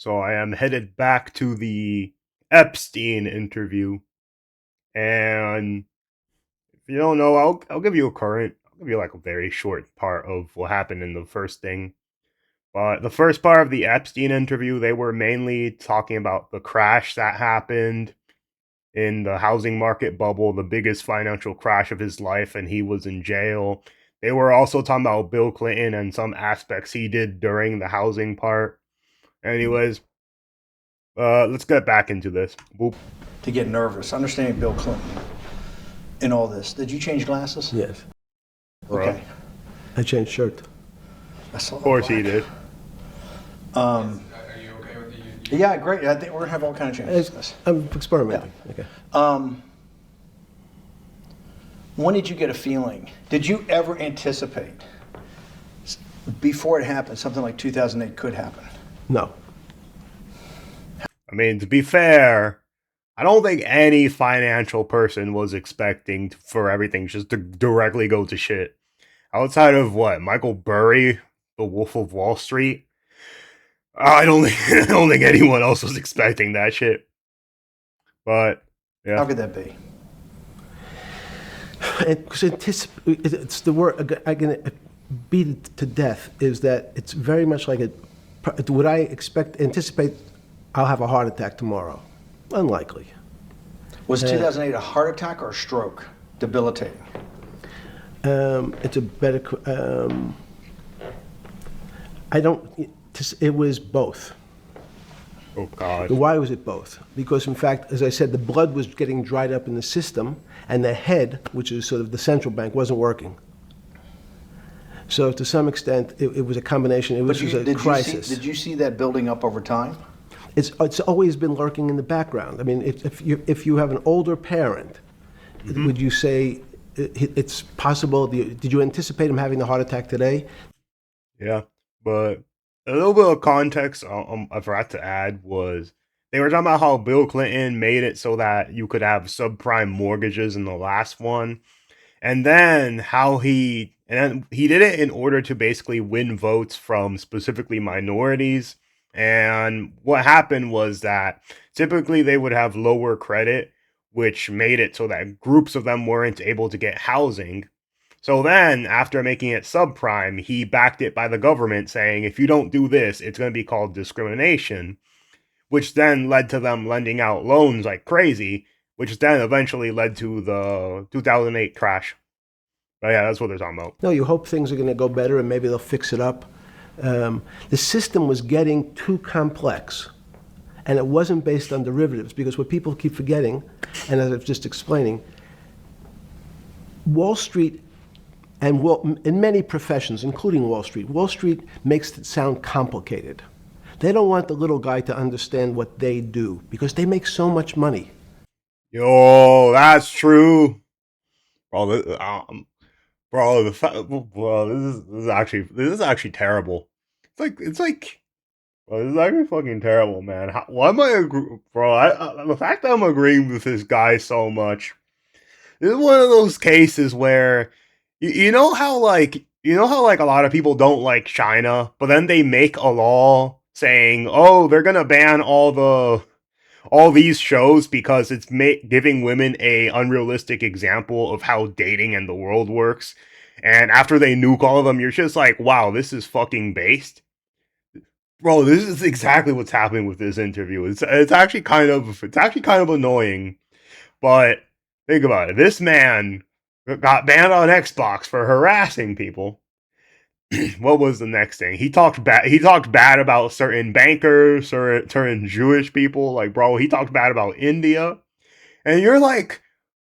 So I am headed back to the Epstein interview, and if you don't know, I'll give you a current. I'll give you like a very short part of what happened in the first thing. But the first part of the Epstein interview, they were mainly talking about the crash that happened in the housing market bubble, the biggest financial crash of his life, and he was in jail. They were also talking about Bill Clinton and some aspects he did during the housing part. Anyways, let's get back into this. Boop. To get nervous, understanding Bill Clinton in all this. Did you change glasses? Yes. Okay. I changed shirt. I saw Of course he did. Are you okay with the? Yeah, great. I think we're gonna have all kinds of changes. I'm experimenting. Okay. When did you get a feeling? Did you ever anticipate before it happened something like 2008 could happen? No. I mean, to be fair, I don't think any financial person was expecting for everything just to directly go to shit. Outside of what, Michael Burry, the Wolf of Wall Street? I don't think I don't think anyone else was expecting that shit. But How yeah, could that be? Because it's the word I can beat it to death is that it's very much like would I anticipate I'll have a heart attack tomorrow? Unlikely. Was 2008 a heart attack or a stroke? Debilitating. It's a better. I don't. It was both. oh god. Why was it both? Because, in fact, as I said, the blood was getting dried up in the system, and the head, which is sort of the central bank, wasn't working. So, to some extent, it was a combination. It was a crisis. Did you see that building up over time? It's always been lurking in the background. I mean, if you have an older parent, would you say it's possible? Did you anticipate him having a heart attack today? Yeah, but a little bit of context I forgot to add was they were talking about how Bill Clinton made it so that you could have subprime mortgages in the last one, and then he did it in order to basically win votes from specifically minorities. And what happened was that typically they would have lower credit, which made it so that groups of them weren't able to get housing. So then, after making it subprime, he backed it by the government saying, if you don't do this, it's going to be called discrimination, which then led to them lending out loans like crazy, which then eventually led to the 2008 crash. But yeah, that's what they're talking about. No, you hope things are going to go better and maybe they'll fix it up. The system was getting too complex, and it wasn't based on derivatives, because what people keep forgetting, and as I was just explaining, Wall Street and in many professions, including Wall Street makes it sound complicated. They don't want the little guy to understand what they do because they make so much money. Yo, that's true. Bro, this is actually terrible. Bro, this is actually fucking terrible, man. Why am I bro? The fact that I'm agreeing with this guy so much. This is one of those cases where you know how like a lot of people don't like China, but then they make a law saying, oh, they're gonna ban all these shows because it's giving women a unrealistic example of how dating and the world works. And after they nuke all of them, you're just like, wow, this is fucking based. Bro, this is exactly what's happening with this interview. It's actually kind of annoying, but think about it. This man got banned on Xbox for harassing people. What was the next thing? He talked bad about certain bankers, certain Jewish people. Like, bro, he talked bad about India. And you're like,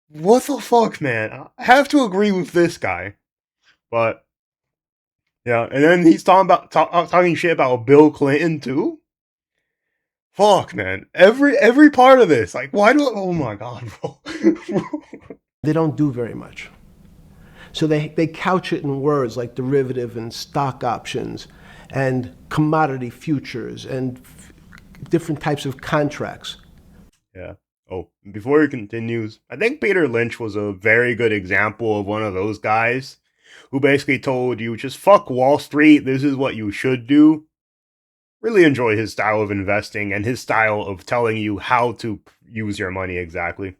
what the fuck, man? I have to agree with this guy. But yeah, and then he's talking shit about Bill Clinton too. Fuck, man. Every part of this, like, why do? Oh my god, bro. They don't do very much. So they couch it in words like derivative and stock options and commodity futures and different types of contracts. Yeah. Oh, before he continues, I think Peter Lynch was a very good example of one of those guys who basically told you, just fuck Wall Street, this is what you should do. really enjoy his style of investing and his style of telling you how to use your money exactly.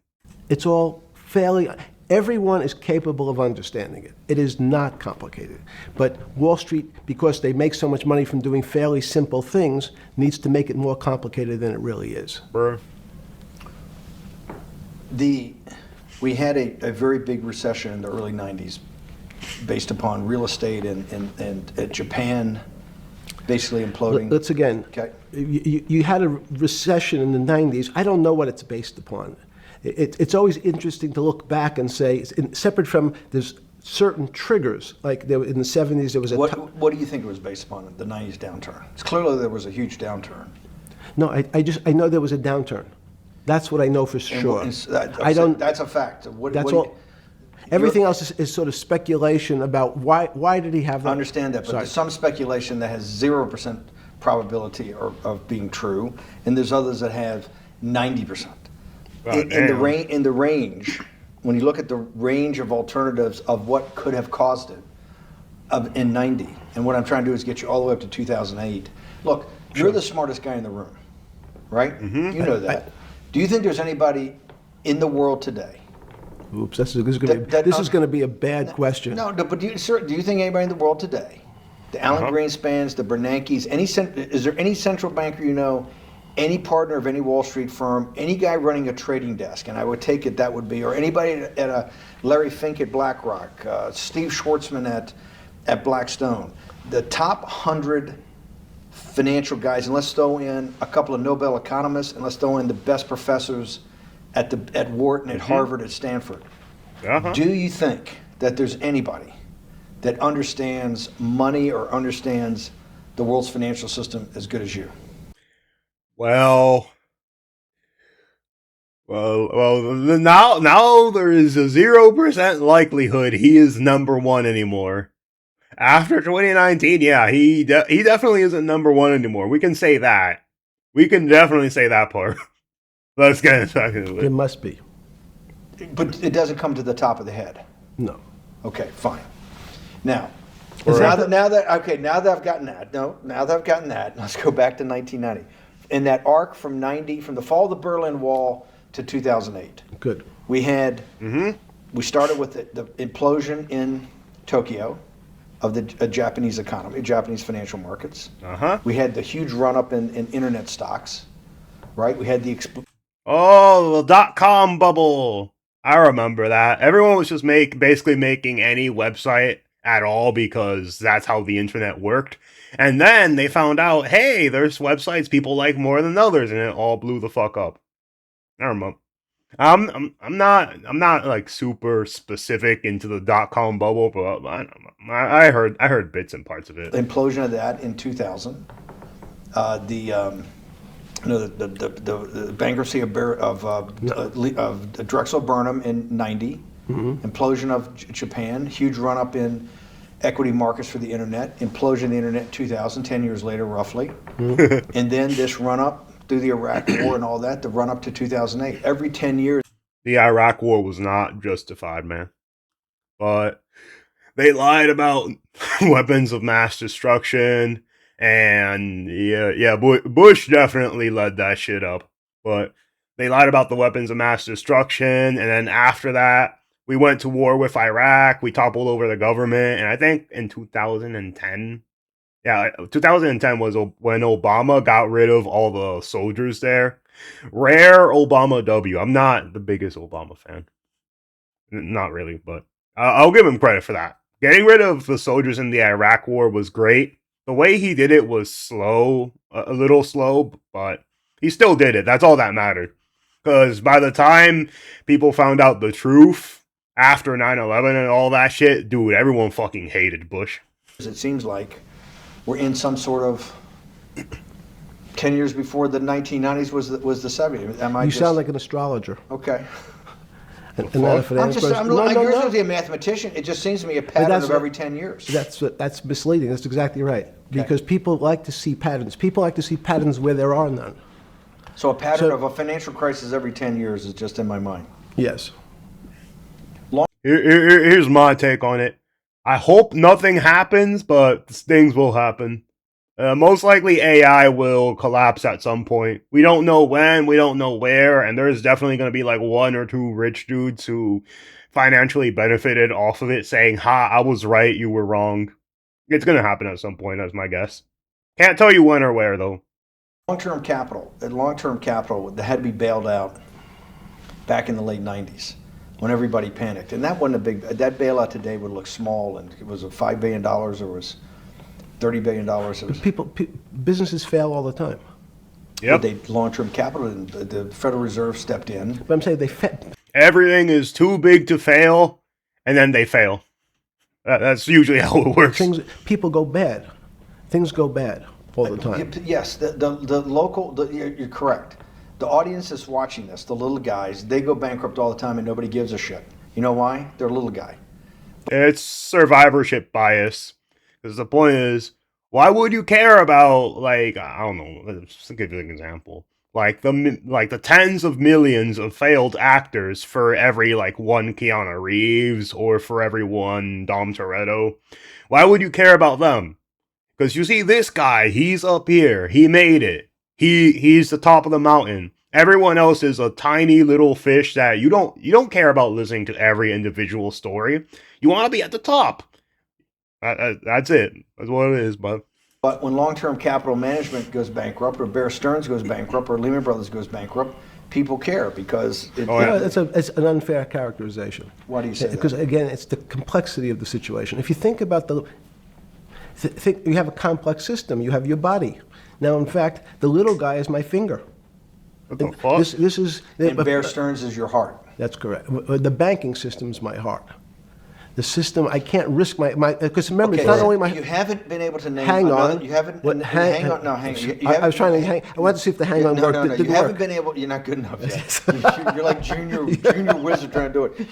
It's all fairly, everyone is capable of understanding it. It is not complicated. But Wall Street, because they make so much money from doing fairly simple things, needs to make it more complicated than it really is. Bruh. We had a very big recession in the early 90s based upon real estate and Japan basically imploding. Let's again, Okay. you had a recession in the 90s. I don't know what it's based upon. It's always interesting to look back and say, separate from, there's certain triggers, like there, in the 70s there was a... What do you think it was based upon, the 90s downturn? It's clearly there was a huge downturn. No, I know there was a downturn. That's what I know for sure. I don't... That's a fact. That's all. Everything else is sort of speculation about why did he have that? I understand that, but Sorry. there's some speculation that has 0% probability of being true, and there's others that have 90%. In the range, when you look at the range of alternatives of what could have caused it in 90, and what I'm trying to do is get you all the way up to 2008. Look, you're the smartest guy in the room, right? Mm-hmm. You know that. Do you think there's anybody in the world today? Oops, this is going to be a bad question. No, but do you think anybody in the world today, the Alan Greenspans, the Bernankes, is there any central banker you know, any partner of any Wall Street firm, any guy running a trading desk, and I would take it that would be, or anybody at a Larry Fink at BlackRock, Steve Schwartzman at Blackstone, the top 100 financial guys, and let's throw in a couple of Nobel economists, and let's throw in the best professors at Wharton, at Harvard, at Stanford. Do you think that there's anybody that understands money or understands the world's financial system as good as you? Well, now there is a 0% likelihood he is number one anymore. After 2019, yeah, he definitely isn't number one anymore. We can say that. We can definitely say that part. Let's get into it. It must be. But it doesn't come to the top of the head. No. Okay, fine. Now that I've gotten that, let's go back to 1990. In that arc from the fall of the Berlin Wall to 2008. Good. We had we started with the implosion in Tokyo of the Japanese economy, Japanese financial markets. We had the huge run up in internet stocks, right? We had the the .com bubble. I remember that. Everyone was just basically making any website at all because that's how the internet worked. And then they found out, hey, there's websites people like more than others, and it all blew the fuck up. I remember. I'm not like super specific into the .com bubble, but I heard bits and parts of it. Implosion of that in 2000. The bankruptcy of Drexel Burnham in 90. Implosion of Japan. Huge run up in equity markets for the internet. Implosion of the internet in 2000, 10 years later roughly. And then this run up through the Iraq War and all that, the run up to 2008. Every 10 years. The Iraq War was not justified, man. But they lied about weapons of mass destruction. And yeah, Bush definitely led that shit up. But they lied about the weapons of mass destruction. And then after that, we went to war with Iraq. We toppled over the government. And I think in 2010, 2010 was when Obama got rid of all the soldiers there. Rare Obama W. I'm not the biggest Obama fan. Not really, but I'll give him credit for that. Getting rid of the soldiers in the Iraq War was great. The way he did it was slow, a little slow, but he still did it. That's all that mattered. Because by the time people found out the truth after 9/11 and all that shit, dude, everyone fucking hated Bush. It seems like we're in some sort of 10 years before the 1990s was the 70s. You sound like an astrologer. Okay. And not a finance person. You're supposed to be a mathematician. It just seems to me a pattern of every 10 years. That's misleading. That's exactly right. Okay. Because people like to see patterns. People like to see patterns where there are none. So a pattern of a financial crisis every 10 years is just in my mind. Yes. Here's my take on it. I hope nothing happens, but things will happen. Most likely AI will collapse at some point. We don't know when, we don't know where, and there's definitely going to be like one or two rich dudes who financially benefited off of it saying, ha, I was right, you were wrong. It's going to happen at some point, that's my guess. Can't tell you when or where, though. Long-term capital, that had to be bailed out back in the late 90s when everybody panicked. And that wasn't a big, that bailout today would look small, and it was $5 billion or was $30 billion. It was, Businesses fail all the time. Yep. They long-term capital, and the Federal Reserve stepped in. But I'm saying everything is too big to fail, and then they fail. That's usually how it works. People go bad. Things go bad all the time. Yes, you're correct. The audience that's watching this, the little guys, they go bankrupt all the time and nobody gives a shit. You know why? They're a little guy. It's survivorship bias. Because the point is, why would you care about, like, I don't know, let's give you an example. Like the tens of millions of failed actors for every like one Keanu Reeves or for every one Dom Toretto. Why would you care about them? Because you see this guy, he's up here, he made it. He's the top of the mountain. Everyone else is a tiny little fish that you don't care about listening to every individual story. You want to be at the top. That's it. That's what it is, bud. But when long-term capital management goes bankrupt, or Bear Stearns goes bankrupt, or Lehman Brothers goes bankrupt, people care because it's an unfair characterization. Why do you say that? Because again, it's the complexity of the situation. If you think about you have a complex system. You have your body. Now, in fact, the little guy is my finger. What the fuck? This is. And Bear Stearns is your heart. That's correct. The banking system is my heart. The system, I can't risk my because remember, it's not only my. You haven't been able to name. Hang on. You haven't. Hang on. No, hang on. I was trying to hang. I wanted to see if the hang on worked. No. You haven't been able. You're not good enough yet. You're like junior wizard trying to do it.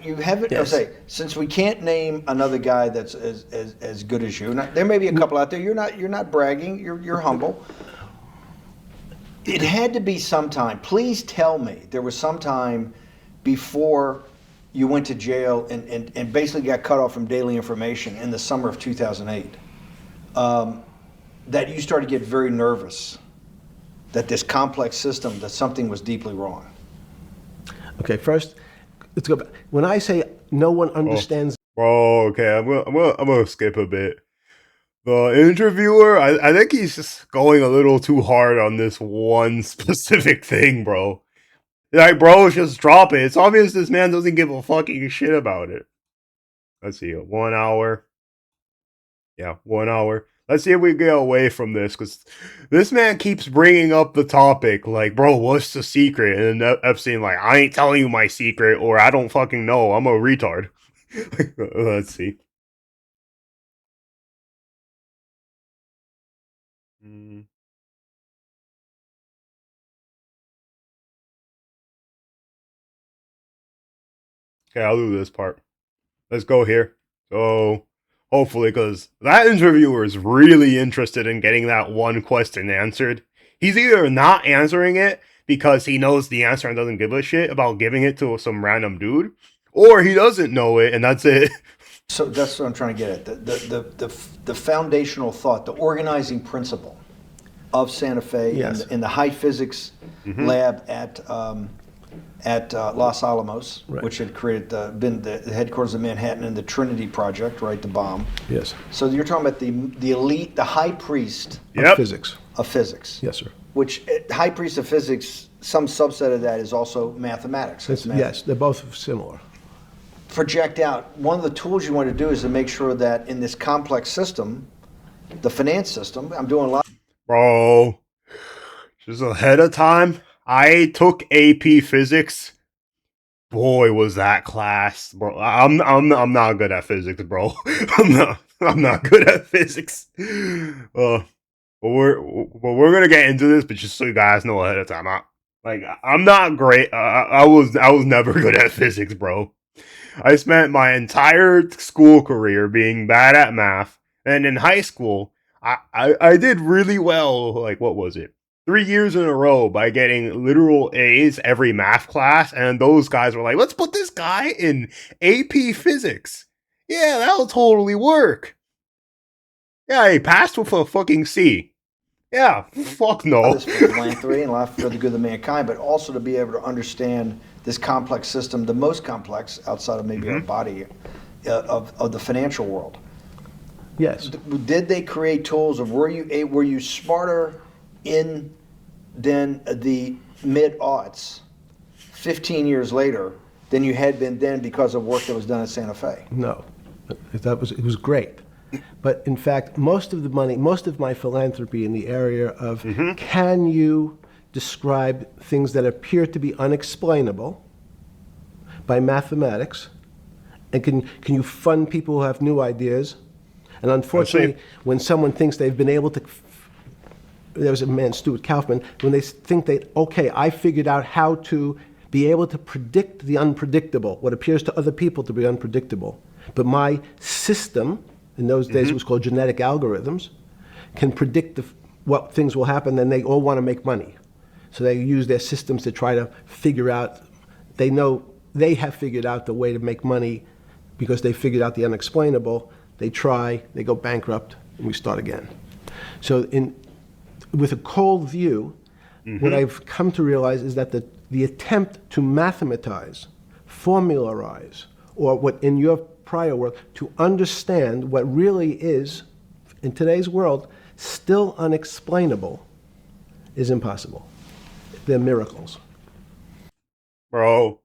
You haven't. Yes. Say, since we can't name another guy that's as good as you. There may be a couple out there. You're not bragging. You're humble. It had to be sometime. Please tell me there was some time before you went to jail and basically got cut off from daily information in the summer of 2008, that you started to get very nervous that this complex system, that something was deeply wrong. Okay, first, let's go back. When I say no one understands... Okay, I'm gonna skip a bit. The interviewer, I think he's just going a little too hard on this one specific thing, bro. Like, bro, just drop it. It's obvious this man doesn't give a fucking shit about it. Let's see, 1 hour. Yeah, 1 hour. Let's see if we get away from this, because this man keeps bringing up the topic, like, bro, what's the secret? And then Epstein, like, I ain't telling you my secret, or I don't fucking know. I'm a retard. Let's see. Okay, I'll do this part. Let's go here. So, hopefully, because that interviewer is really interested in getting that one question answered. He's either not answering it because he knows the answer and doesn't give a shit about giving it to some random dude, or he doesn't know it and that's it. So that's what I'm trying to get at. The foundational thought, the organizing principle of Santa Fe in the high physics lab at Los Alamos, which had been the headquarters of Manhattan and the Trinity Project, right, the bomb. Yes. So you're talking about the elite, the high priest of physics. Of physics. Yes, sir. Which high priest of physics, some subset of that is also mathematics. Yes, they're both similar. Project out. One of the tools you want to do is to make sure that in this complex system, the finance system, I'm doing a lot. Bro, just ahead of time, I took AP Physics. Boy, was that class, bro! I'm not good at physics, bro. I'm not good at physics. But we're gonna get into this, but just so you guys know ahead of time, I'm not great. I was never good at physics, bro. I spent my entire school career being bad at math, and in high school, I did really well. Like, what was it? 3 years in a row by getting literal A's every math class, and those guys were like, let's put this guy in AP Physics. Yeah, that'll totally work. Yeah, he passed with a fucking C. Yeah, fuck A lot of no. this for philanthropy and a lot for the good of mankind, but also to be able to understand this complex system, the most complex outside of maybe our body, of the financial world. Yes. Did they create tools, or were you smarter in than the mid aughts, 15 years later, than you had been then because of work that was done at Santa Fe? No, it was great. But in fact, most of the money, most of my philanthropy in the area of can you describe things that appear to be unexplainable by mathematics, and can you fund people who have new ideas? And unfortunately, when someone thinks they've been able to, there was a man, Stuart Kaufman, when they think okay, I figured out how to be able to predict the unpredictable, what appears to other people to be unpredictable. But my system, in those days it was called genetic algorithms, can predict what things will happen, then they all want to make money. So they use their systems to try to figure out, they know they have figured out the way to make money because they figured out the unexplainable. They try, they go bankrupt, and we start again. So with a cold view, what I've come to realize is that the attempt to mathematize, formularize, or what in your prior world, to understand what really is, in today's world, still unexplainable, is impossible. They're miracles. Bro,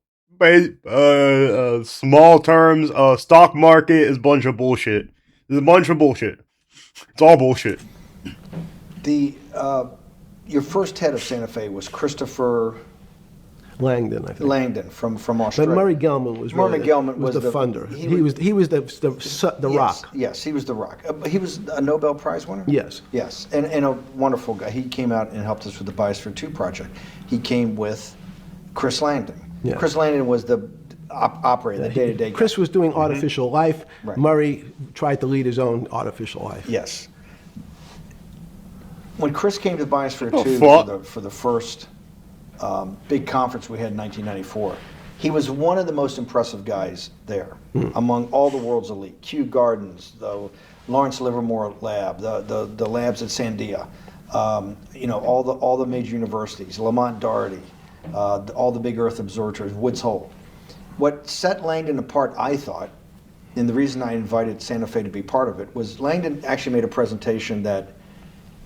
small terms, stock market is a bunch of bullshit. It's a bunch of bullshit. It's all bullshit. Your first head of Santa Fe was Christopher Langdon, I think. Langdon from Australia. But Murray Gell-Mann was Murray really Gell-Mann was was the funder. He was the yes, rock. Yes, he was the rock. He was a Nobel Prize winner? Yes. Yes, and a wonderful guy. He came out and helped us with the Biosphere 2 project. He came with Chris Langdon. Yeah. Chris Langdon was the operator, the day-to-day guy. Chris was doing artificial life. Right. Murray tried to lead his own artificial life. Yes. When Chris came to Biosphere Oh, 2 fuck. for the first big conference we had in 1994, he was one of the most impressive guys there among all the world's elite. Kew Gardens, the Lawrence Livermore Lab, the labs at Sandia, all the major universities, Lamont Doherty, all the big Earth observatories, Woods Hole. What set Langdon apart, I thought, and the reason I invited Santa Fe to be part of it, was Langdon actually made a presentation that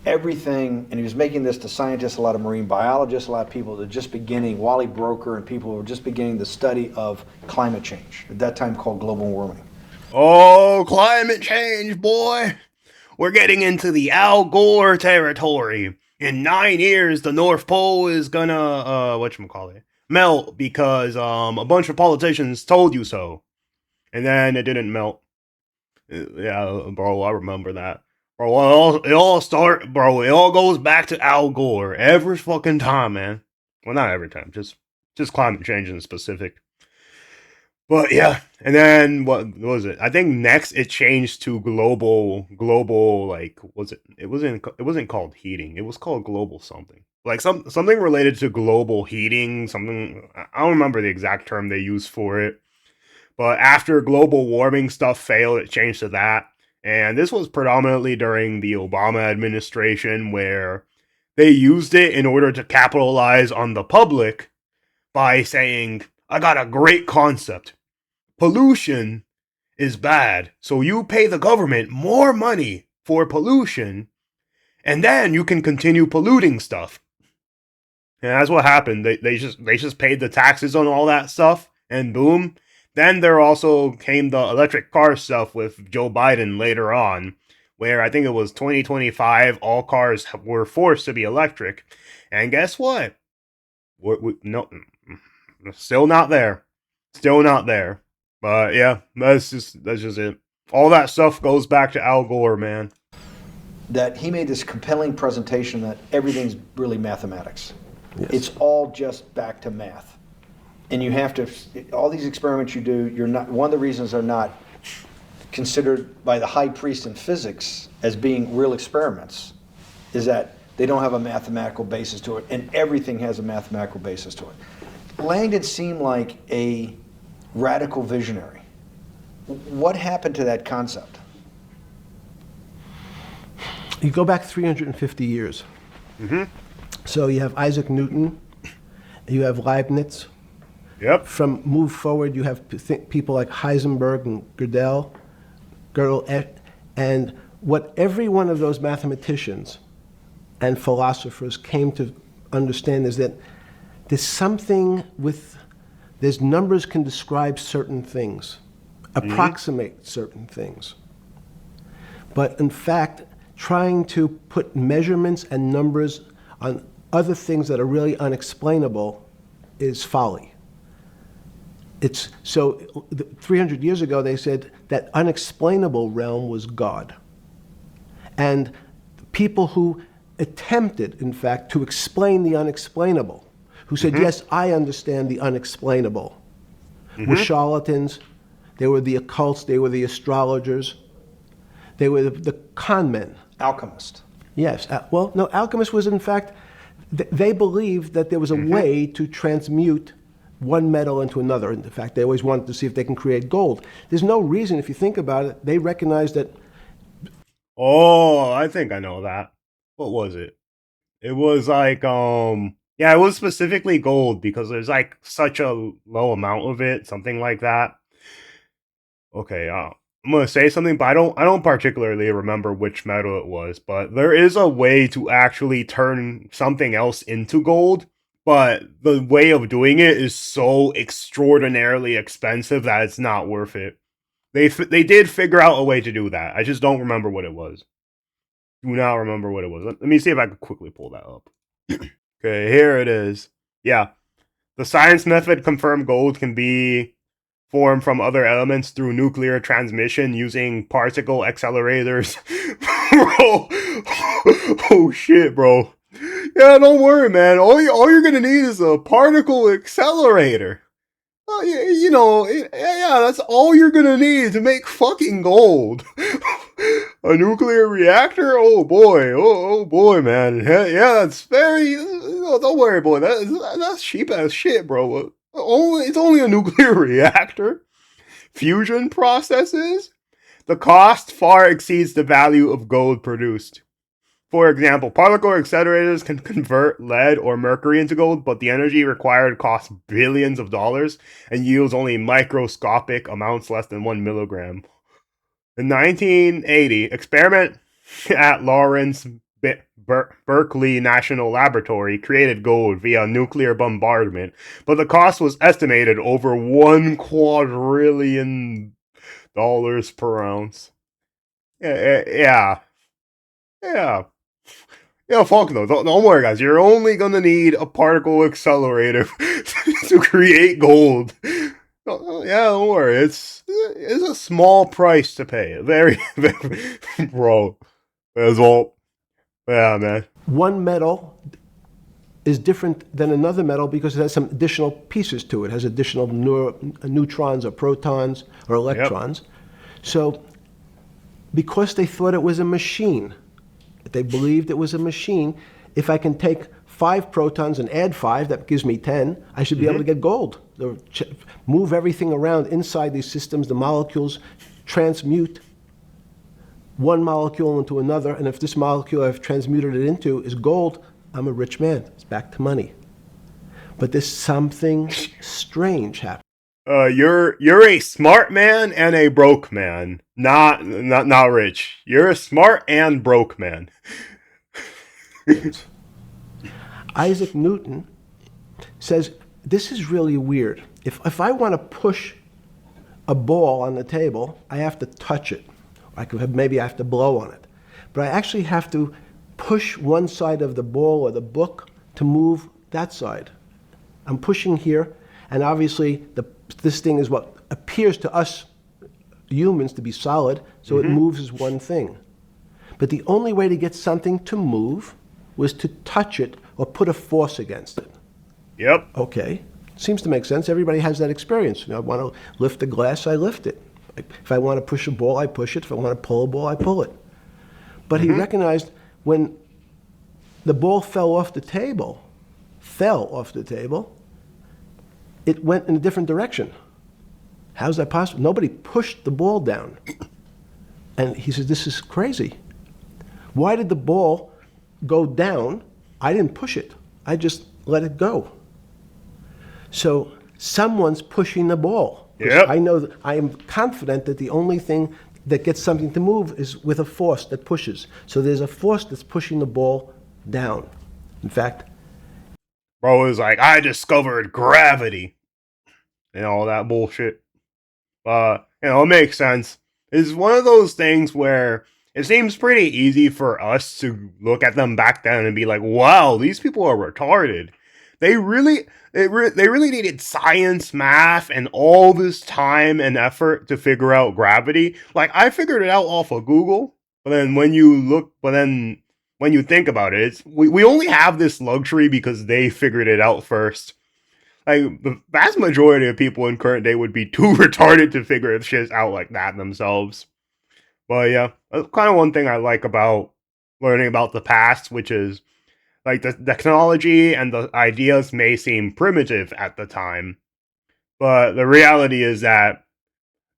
everything, and he was making this to scientists, a lot of marine biologists, a lot of people that are just beginning, Wally Broker and people who were just beginning the study of climate change, at that time called global warming. Oh, climate change, boy. We're getting into the Al Gore territory. In 9 years, the North Pole is gonna, whatchamacallit, melt because, a bunch of politicians told you so. And then it didn't melt. Yeah, bro, I remember that. Bro, it all goes back to Al Gore every fucking time, man. Well, not every time, just climate change in specific. But yeah, and then what was it? I think next it changed to global, like, was it? It wasn't called heating. It was called global something. Like something related to global heating, something, I don't remember the exact term they used for it. But after global warming stuff failed, it changed to that. And this was predominantly during the Obama administration, where they used it in order to capitalize on the public by saying, I got a great concept. Pollution is bad, so you pay the government more money for pollution, and then you can continue polluting stuff. And that's what happened. They just paid the taxes on all that stuff, and boom. Then there also came the electric car stuff with Joe Biden later on, where I think it was 2025, all cars were forced to be electric. And guess what? No, still not there. Still not there. But yeah, that's just it. All that stuff goes back to Al Gore, man. That he made this compelling presentation that everything's really mathematics. Yes. It's all just back to math. And you have to, all these experiments you do, you're not, one of the reasons they're not considered by the high priest in physics as being real experiments is that they don't have a mathematical basis to it, and everything has a mathematical basis to it. Langdon seemed like a radical visionary. What happened to that concept? You go back 350 years. So you have Isaac Newton, you have Leibniz. Yep. From move forward, you have people like Heisenberg and Gödel, and what every one of those mathematicians and philosophers came to understand is that there's something there's numbers can describe certain things, approximate certain things. But in fact, trying to put measurements and numbers on other things that are really unexplainable is folly. 300 years ago, they said that unexplainable realm was God. And people who attempted, in fact, to explain the unexplainable, who said, yes, I understand the unexplainable, were charlatans, they were the occults, they were the astrologers, they were the con men. Alchemist. Yes. Well, no, alchemist was, in fact, they believed that there was a way to transmute one metal into another. In fact, they always wanted to see if they can create gold. There's no reason, if you think about it, they recognized that. Oh, I think I know that. What was it? It was like, yeah, it was specifically gold because there's like such a low amount of it, something like that. Okay, I'm gonna say something, but I don't particularly remember which metal it was, but there is a way to actually turn something else into gold. But the way of doing it is so extraordinarily expensive that it's not worth it. They did figure out a way to do that. I just don't remember what it was. Do not remember what it was. Let me see if I can quickly pull that up. Okay, here it is. Yeah. The science method confirmed gold can be formed from other elements through nuclear transmission using particle accelerators. Bro. Oh shit, bro. Yeah, don't worry, man. All you're gonna need is a particle accelerator. Yeah, that's all you're gonna need to make fucking gold. A nuclear reactor? Oh boy, oh boy, man. Yeah, that's very. Don't worry, boy. That's cheap as shit, bro. It's only a nuclear reactor. Fusion processes. The cost far exceeds the value of gold produced. For example, particle accelerators can convert lead or mercury into gold, but the energy required costs billions of dollars and yields only microscopic amounts less than 1 milligram. In 1980, experiment at Lawrence Berkeley National Laboratory created gold via nuclear bombardment, but the cost was estimated over $1 quadrillion per ounce. Yeah. Yeah, fuck no. Don't worry, guys. You're only gonna need a particle accelerator to create gold. Yeah, don't worry. It's a small price to pay. Very, bro. That's all. Yeah, man. One metal is different than another metal because it has some additional pieces to it. It has additional neutrons or protons or electrons. Yep. So, because they thought it was a machine, they believed it was a machine, if I can take 5 protons and add 5, that gives me 10, I should be able to get gold. Move everything around inside these systems, the molecules transmute one molecule into another, and if this molecule I've transmuted it into is gold, I'm a rich man. It's back to money. But there's something strange happening. You're a smart man and a broke man. Not rich. You're a smart and broke man. Isaac Newton says, this is really weird. If I want to push a ball on the table, I have to touch it. Maybe I have to blow on it. But I actually have to push one side of the ball or the book to move that side. I'm pushing here, and obviously this thing is what appears to us humans to be solid, so it moves as one thing. But the only way to get something to move was to touch it or put a force against it. Yep. Okay. Seems to make sense. Everybody has that experience. I want to lift a glass, I lift it. If I want to push a ball, I push it. If I want to pull a ball, I pull it. But he recognized when the ball fell off the table, it went in a different direction. How's that possible? Nobody pushed the ball down. And he said, this is crazy. Why did the ball go down? I didn't push it. I just let it go. So someone's pushing the ball. Yep. I know that I am confident that the only thing that gets something to move is with a force that pushes. So there's a force that's pushing the ball down. In fact, Bro is like, I discovered gravity and all that bullshit. It makes sense. It's one of those things where it seems pretty easy for us to look at them back then and be like, wow, these people are retarded. They really needed science, math, and all this time and effort to figure out gravity. Like, I figured it out off of Google, but then when you think about it, we only have this luxury because they figured it out first. Like, the vast majority of people in current day would be too retarded to figure shit out like that themselves. But yeah, that's kind of one thing I like about learning about the past, which is, like, the technology and the ideas may seem primitive at the time, but the reality is that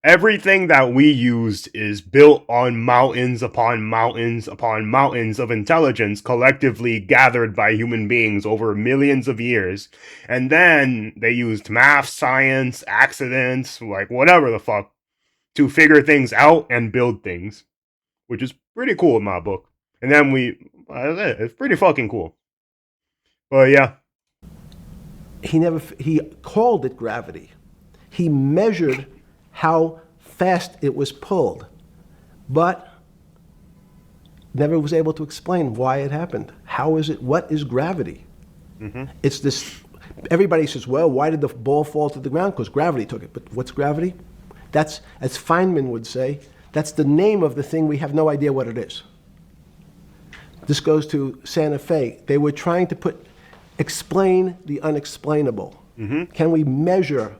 everything that we used is built on mountains upon mountains upon mountains of intelligence collectively gathered by human beings over millions of years. And then they used math, science, accidents, like whatever the fuck, to figure things out and build things, which is pretty cool in my book. And then it's pretty fucking cool. But yeah. he called it gravity. He measured how fast it was pulled, but never was able to explain why it happened. How is it? What is gravity? Mm-hmm. It's this. Everybody says, well, why did the ball fall to the ground? Because gravity took it. But what's gravity? That's, as Feynman would say, that's the name of the thing. We have no idea what it is. This goes to Santa Fe. They were trying to explain the unexplainable. Mm-hmm. Can we measure?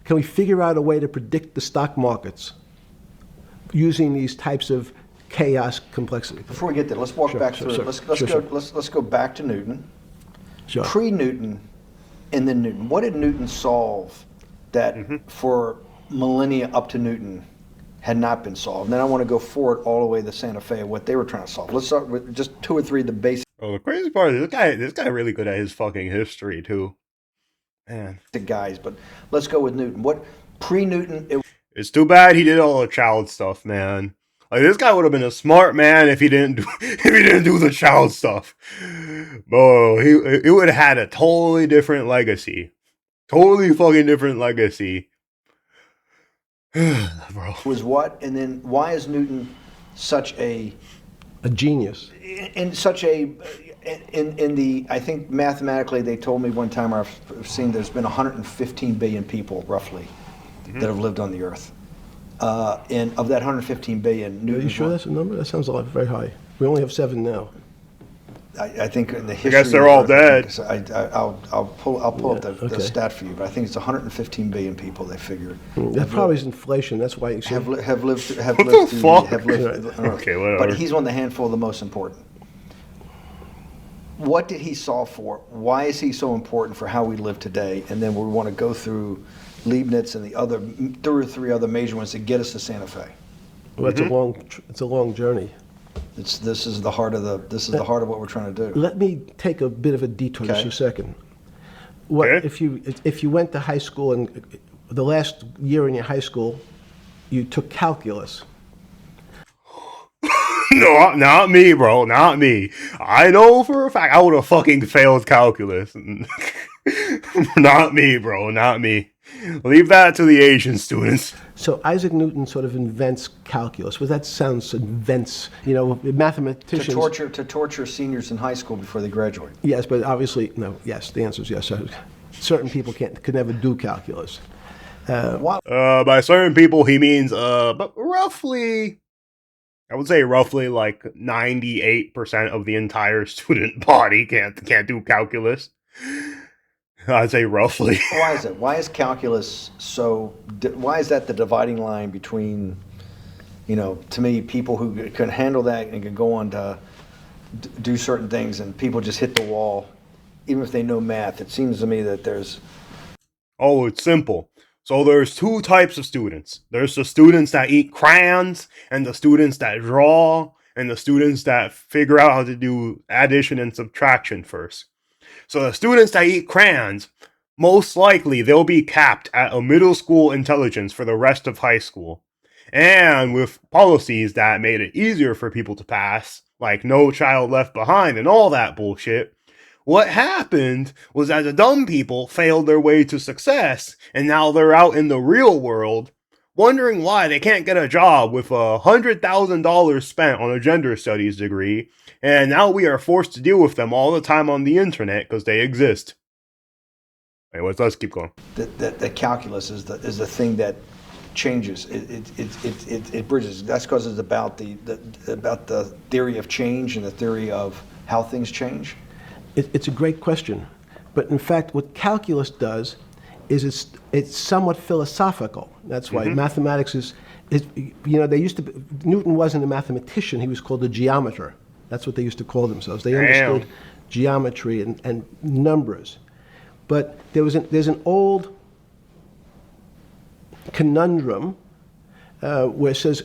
Can we figure out a way to predict the stock markets using these types of chaos complexity? Before we get there, let's walk back through it. Let's go back to Newton. Sure. Pre-Newton and then Newton. What did Newton solve that for millennia up to Newton had not been solved? And then I want to go forward all the way to Santa Fe, what they were trying to solve. Let's start with just two or three of the basic. Oh, the crazy part is this guy really good at his fucking history too. Man. Guys, but let's go with Newton. What pre-Newton? It's too bad he did all the child stuff, man. Like, this guy would have been a smart man if he didn't do the child stuff. Bro, he would have had a totally different legacy. Totally fucking different legacy. Bro. Was what? And then why is Newton such a genius? In such a in the, I think mathematically they told me one time, I've seen there's been 115 billion people roughly that have lived on the earth. And of that 115 billion, Newton. Are you sure that's a number? That sounds like very high. We only have 7 now. I think in the history. I guess they're all dead. I'll pull up the stat for you, but I think it's 115 billion people they figure. That probably is inflation. That's why you have lived. What the fuck? Okay, whatever. But he's one of the handful of the most important. What did he solve for? Why is he so important for how we live today? And then we want to go through Leibniz and the other 2 or 3 other major ones to get us to Santa Fe. Well, it's a long journey. This is the heart of what we're trying to do. Let me take a bit of a detour just a second. Okay. If you went to high school and the last year in your high school, you took calculus. No, not me, bro. Not me. I know for a fact I would have fucking failed calculus. Not me, bro. Not me. Leave that to the Asian students. So Isaac Newton sort of invents calculus. Well, that sounds invents, mathematicians. To torture seniors in high school before they graduate. Yes, but obviously, no, yes, the answer is yes. Certain people could never do calculus. By certain people, he means, but roughly, I would say roughly like 98% of the entire student body can't do calculus. I'd say roughly. Why is it? Why is calculus so? Why is that the dividing line between, to me, people who can handle that and can go on to do certain things, and people just hit the wall, even if they know math? It seems to me that there's. Oh, it's simple. So there's 2 types of students. There's the students that eat crayons and the students that draw and the students that figure out how to do addition and subtraction first. So the students that eat crayons, most likely they'll be capped at a middle school intelligence for the rest of high school. And with policies that made it easier for people to pass, like No Child Left Behind and all that bullshit, what happened was that the dumb people failed their way to success, and now they're out in the real world wondering why they can't get a job with $100,000 spent on a gender studies degree, and now we are forced to deal with them all the time on the internet because they exist. Anyways, let's keep going. The calculus is the thing that changes. It bridges. That's because it's about the theory of change and the theory of how things change. It's a great question. But in fact, what calculus does is it's somewhat philosophical. That's why mathematics is, they used to, Newton wasn't a mathematician, he was called a geometer. That's what they used to call themselves. They understood geometry and numbers. But there's an old conundrum where it says,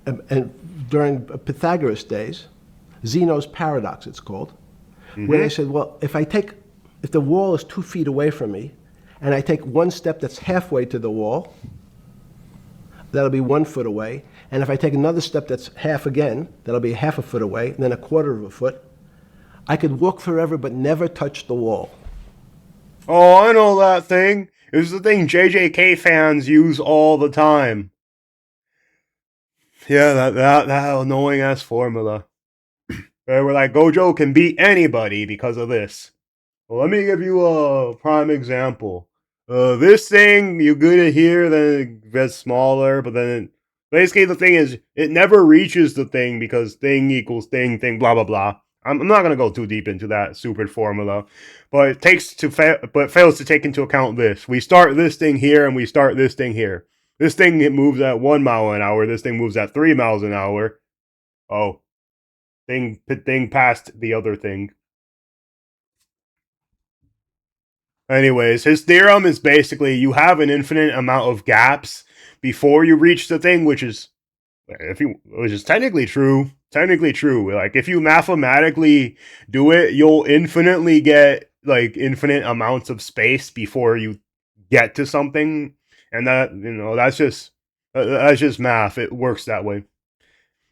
and during Pythagoras' days, Zeno's paradox it's called, where they said, well, if the wall is 2 feet away from me, and I take one step that's halfway to the wall, that'll be 1 foot away. And if I take another step that's half again, that'll be half a foot away, and then a quarter of a foot. I could walk forever but never touch the wall. Oh, I know that thing. It's the thing JJK fans use all the time. Yeah, that annoying ass formula. Where we're like, Gojo can beat anybody because of this. Well, let me give you a prime example. This thing, you get it here, then it gets smaller, but then basically the thing is, it never reaches the thing because thing equals thing, blah, blah, blah. I'm not going to go too deep into that stupid formula, but it fails to take into account this. We start this thing here and we start this thing here. This thing, it moves at 1 mile an hour. This thing moves at 3 miles an hour. Oh, thing passed the other thing. Anyways, his theorem is basically you have an infinite amount of gaps before you reach the thing, which is technically true. Technically true. Like, if you mathematically do it, you'll infinitely get like infinite amounts of space before you get to something, and that's just math. It works that way.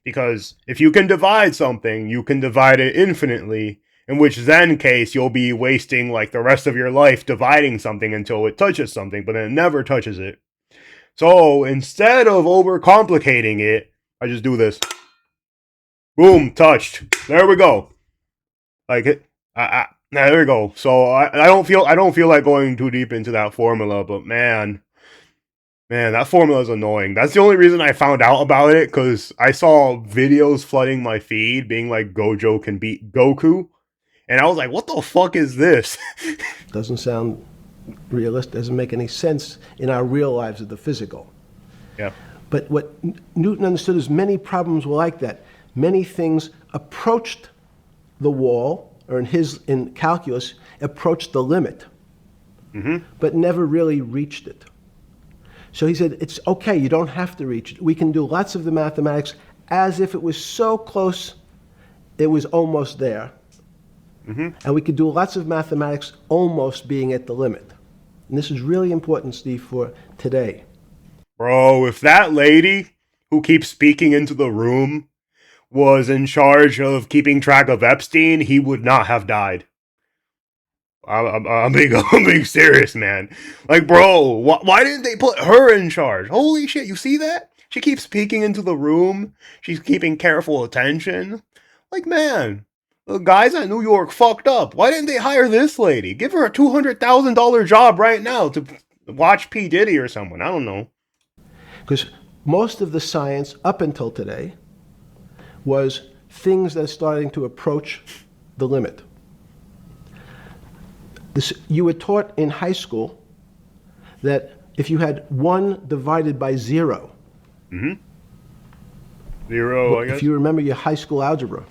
Because if you can divide something, you can divide it infinitely, in which then case you'll be wasting like the rest of your life dividing something until it touches something, but then it never touches it. So instead of overcomplicating it, I just do this. Boom, touched. There we go. Like it. There we go. So I don't feel like going too deep into that formula, but man, that formula is annoying. That's the only reason I found out about it, because I saw videos flooding my feed being like Gojo can beat Goku. And I was like, what the fuck is this? Doesn't sound realistic. Doesn't make any sense in our real lives of the physical. Yeah. But what Newton understood is many problems were like that. Many things approached the wall, or in calculus, approached the limit, but never really reached it. So he said, it's okay, you don't have to reach it. We can do lots of the mathematics as if it was so close, it was almost there. And we could do lots of mathematics almost being at the limit. And this is really important, Steve, for today. Bro, if that lady who keeps speaking into the room was in charge of keeping track of Epstein, he would not have died. I'm being serious, man. Like, bro, why didn't they put her in charge? Holy shit, you see that? She keeps peeking into the room. She's keeping careful attention. Like, man, the guys at New York fucked up. Why didn't they hire this lady? Give her a $200,000 job right now to watch P. Diddy or someone. I don't know. Because most of the science up until today was things that are starting to approach the limit. You were taught in high school that if you had 1 divided by 0, 0, I guess. if you remember your high school algebra,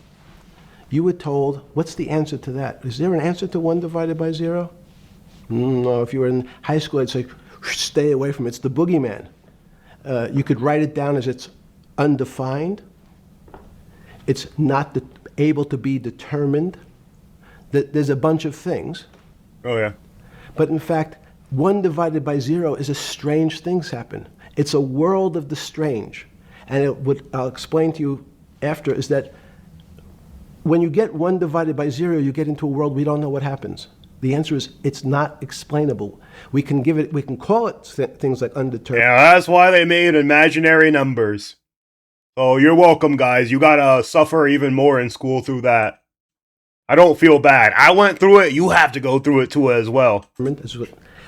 you were told, what's the answer to that? Is there an answer to 1 divided by 0? No, if you were in high school, it's like, stay away from it. It's the boogeyman. You could write it down as it's undefined. It's not able to be determined. There's a bunch of things. Oh, yeah. But in fact, 1 divided by 0 is a strange things happen. It's a world of the strange. And what I'll explain to you after is that when you get 1 divided by 0, you get into a world we don't know what happens. The answer is it's not explainable. We can call it things like undetermined. Yeah, that's why they made imaginary numbers. So you're welcome, guys. You gotta suffer even more in school through that. I don't feel bad. I went through it. You have to go through it too as well.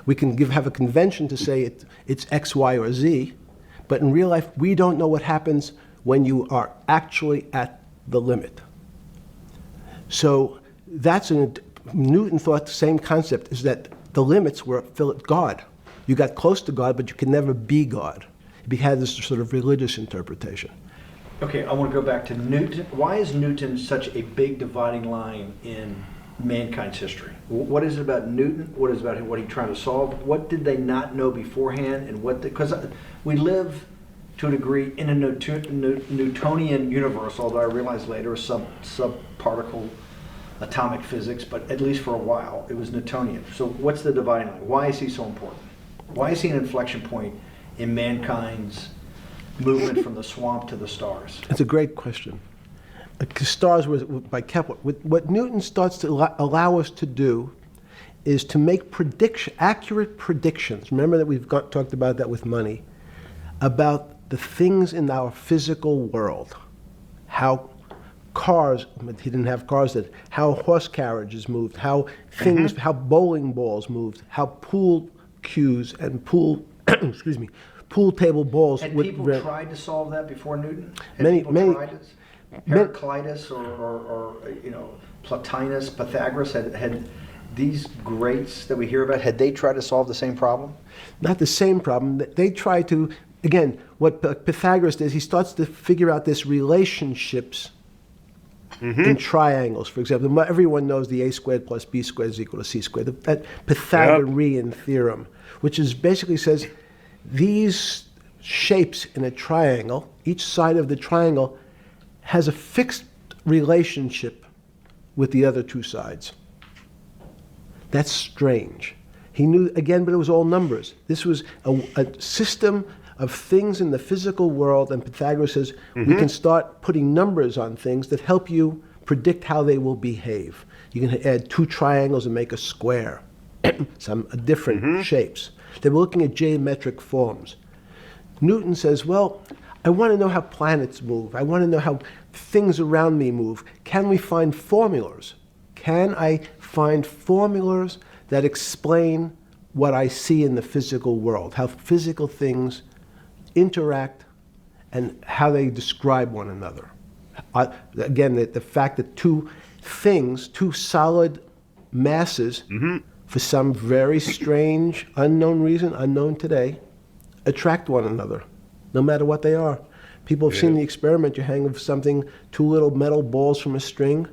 We can have a convention to say it's X, Y, or Z, but in real life, we don't know what happens when you are actually at the limit. So Newton thought the same concept is that the limits were God. You got close to God, but you can never be God. He had this sort of religious interpretation. Okay, I want to go back to Newton. Why is Newton such a big dividing line in mankind's history? What is it about Newton? What is it about what he tried to solve? What did they not know beforehand? And because we live to a degree in a Newtonian universe, although I realized later subparticle atomic physics, but at least for a while it was Newtonian. So what's the dividing line? Why is he so important? Why is he an inflection point in mankind's movement from the swamp to the stars? It's a great question. The stars were by Kepler. What Newton starts to allow us to do is to make accurate predictions. Remember that we've talked about that with money, about the things in our physical world, how cars, he didn't have cars then, how horse carriages moved, how things, how bowling balls moved, how pool cues and pool table balls. Had people tried to solve that before Newton? Had Many, people many. tried this? Heraclitus or Plotinus, Pythagoras had these greats that we hear about, had they tried to solve the same problem? Not the same problem. They try to, again, what Pythagoras does, he starts to figure out this relationships in triangles. For example, everyone knows the a squared plus b squared is equal to c squared. That Pythagorean theorem, which is basically says these shapes in a triangle, each side of the triangle has a fixed relationship with the other two sides. That's strange. He knew, again, but it was all numbers. This was a system of things in the physical world, and Pythagoras says we can start putting numbers on things that help you predict how they will behave. You can add 2 triangles and make a square, some different shapes. They were looking at geometric forms. Newton says, well, I want to know how planets move. I want to know how things around me move. Can we find formulas? Can I find formulas that explain what I see in the physical world, how physical things interact and how they describe one another? Again, the fact that 2 things, 2 solid masses, for some very strange, unknown reason, unknown today, attract one another, no matter what they are. People have seen the experiment. You hang of something, 2 little metal balls from a string,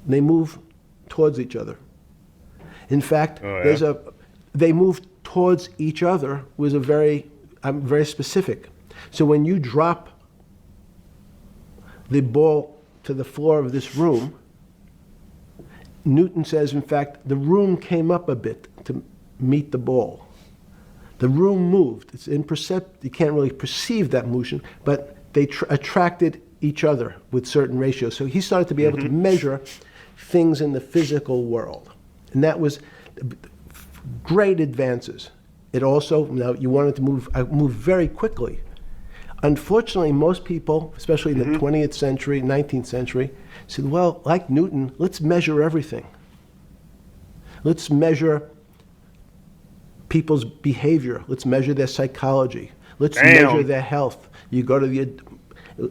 and they move towards each other. In fact, they move towards each other was very specific. So when you drop the ball to the floor of this room, Newton says, in fact, the room came up a bit to meet the ball. The room moved. It's imperceptible. You can't really perceive that motion, but they attracted each other with certain ratios. So he started to be able to measure things in the physical world. And that was great advances. It also, now you wanted to move very quickly. Unfortunately, most people, especially in the 20th century, 19th century, said, well, like Newton, let's measure everything. Let's measure people's behavior. Let's measure their psychology. Let's measure their health. You go to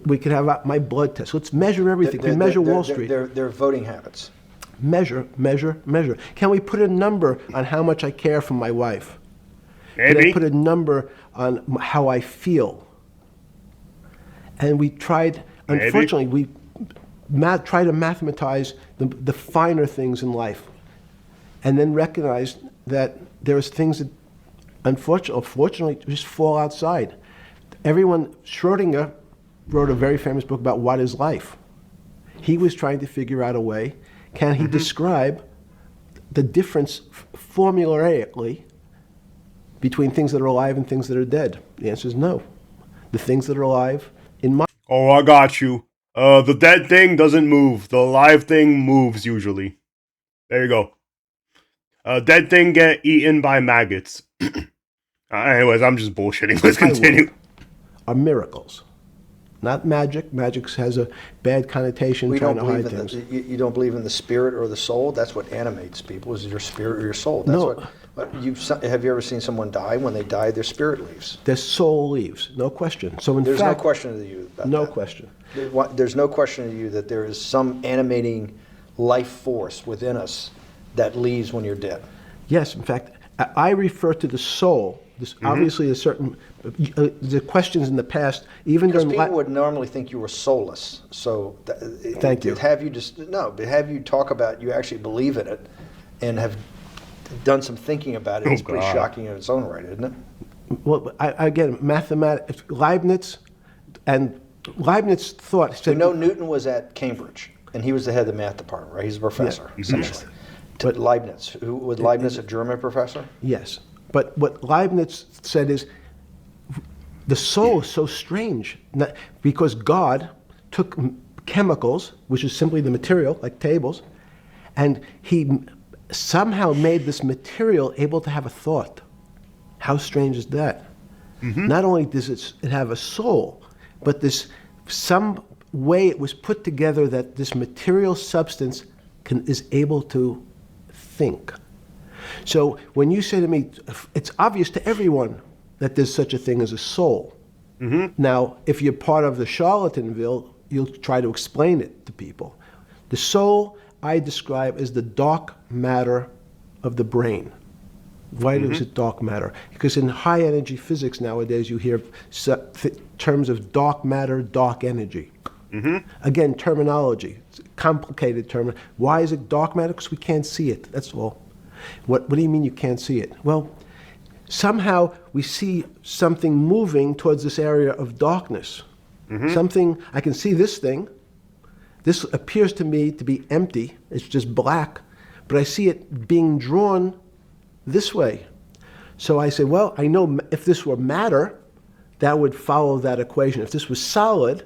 we can have my blood test. Let's measure everything. We measure Wall Street. Their voting habits. Measure, measure, measure. Can we put a number on how much I care for my wife? Maybe. Can I put a number on how I feel? And we tried, unfortunately, we try to mathematize the finer things in life, and then recognize that there's things that, unfortunately, just fall outside. Schrodinger wrote a very famous book about what is life. He was trying to figure out a way, can he describe the difference formulaically between things that are alive and things that are dead? The answer is no. The things that are alive, in my Oh, I got you. The dead thing doesn't move. The live thing moves usually. There you go. Dead thing get eaten by maggots. Anyways, I'm just bullshitting. Let's continue. world are miracles, not magic. Magic has a bad connotation, We trying don't to believe hide in things. you don't believe in the spirit or the soul. That's what animates people, is your spirit or your soul. That's No. have you ever seen someone die? When they die, their spirit leaves. Their soul leaves, no question. So in There's fact, no question to you about no that. question. There's no question to you that there is some animating life force within us that leaves when you're dead. Yes, in fact, I refer to the soul. This, obviously, a certain the questions in the past, even Because during people would normally think you were soulless. So Thank you. but have you talk about you actually believe in it and have done some thinking about it. Oh, It's pretty God. shocking in its own right, isn't it? well, again, mathematics, Leibniz thought. We Said, know Newton was at Cambridge, and he was the head of the math department, right? He's a professor, essentially. But- Leibniz, was Leibniz a German professor? Yes, but what Leibniz said is the soul is so strange because God took chemicals, which is simply the material, like tables, and he somehow made this material able to have a thought. How strange is that? Not only does it have a soul, but this some way it was put together that this material substance is able to think. So when you say to me, it's obvious to everyone that there's such a thing as a soul. Now, if you're part of the Charlatanville, you'll try to explain it to people. The soul I describe as the dark matter of the brain. Why is it dark matter? Because in high energy physics nowadays, you hear terms of dark matter, dark energy. Again, terminology. It's a complicated term. Why is it dark matter? Because we can't see it. That's all. What do you mean you can't see it? Well, somehow we see something moving towards this area of darkness. Something, I can see this thing. This appears to me to be empty. It's just black. But I see it being drawn this way. So I say, well, I know if this were matter, that would follow that equation. If this was solid,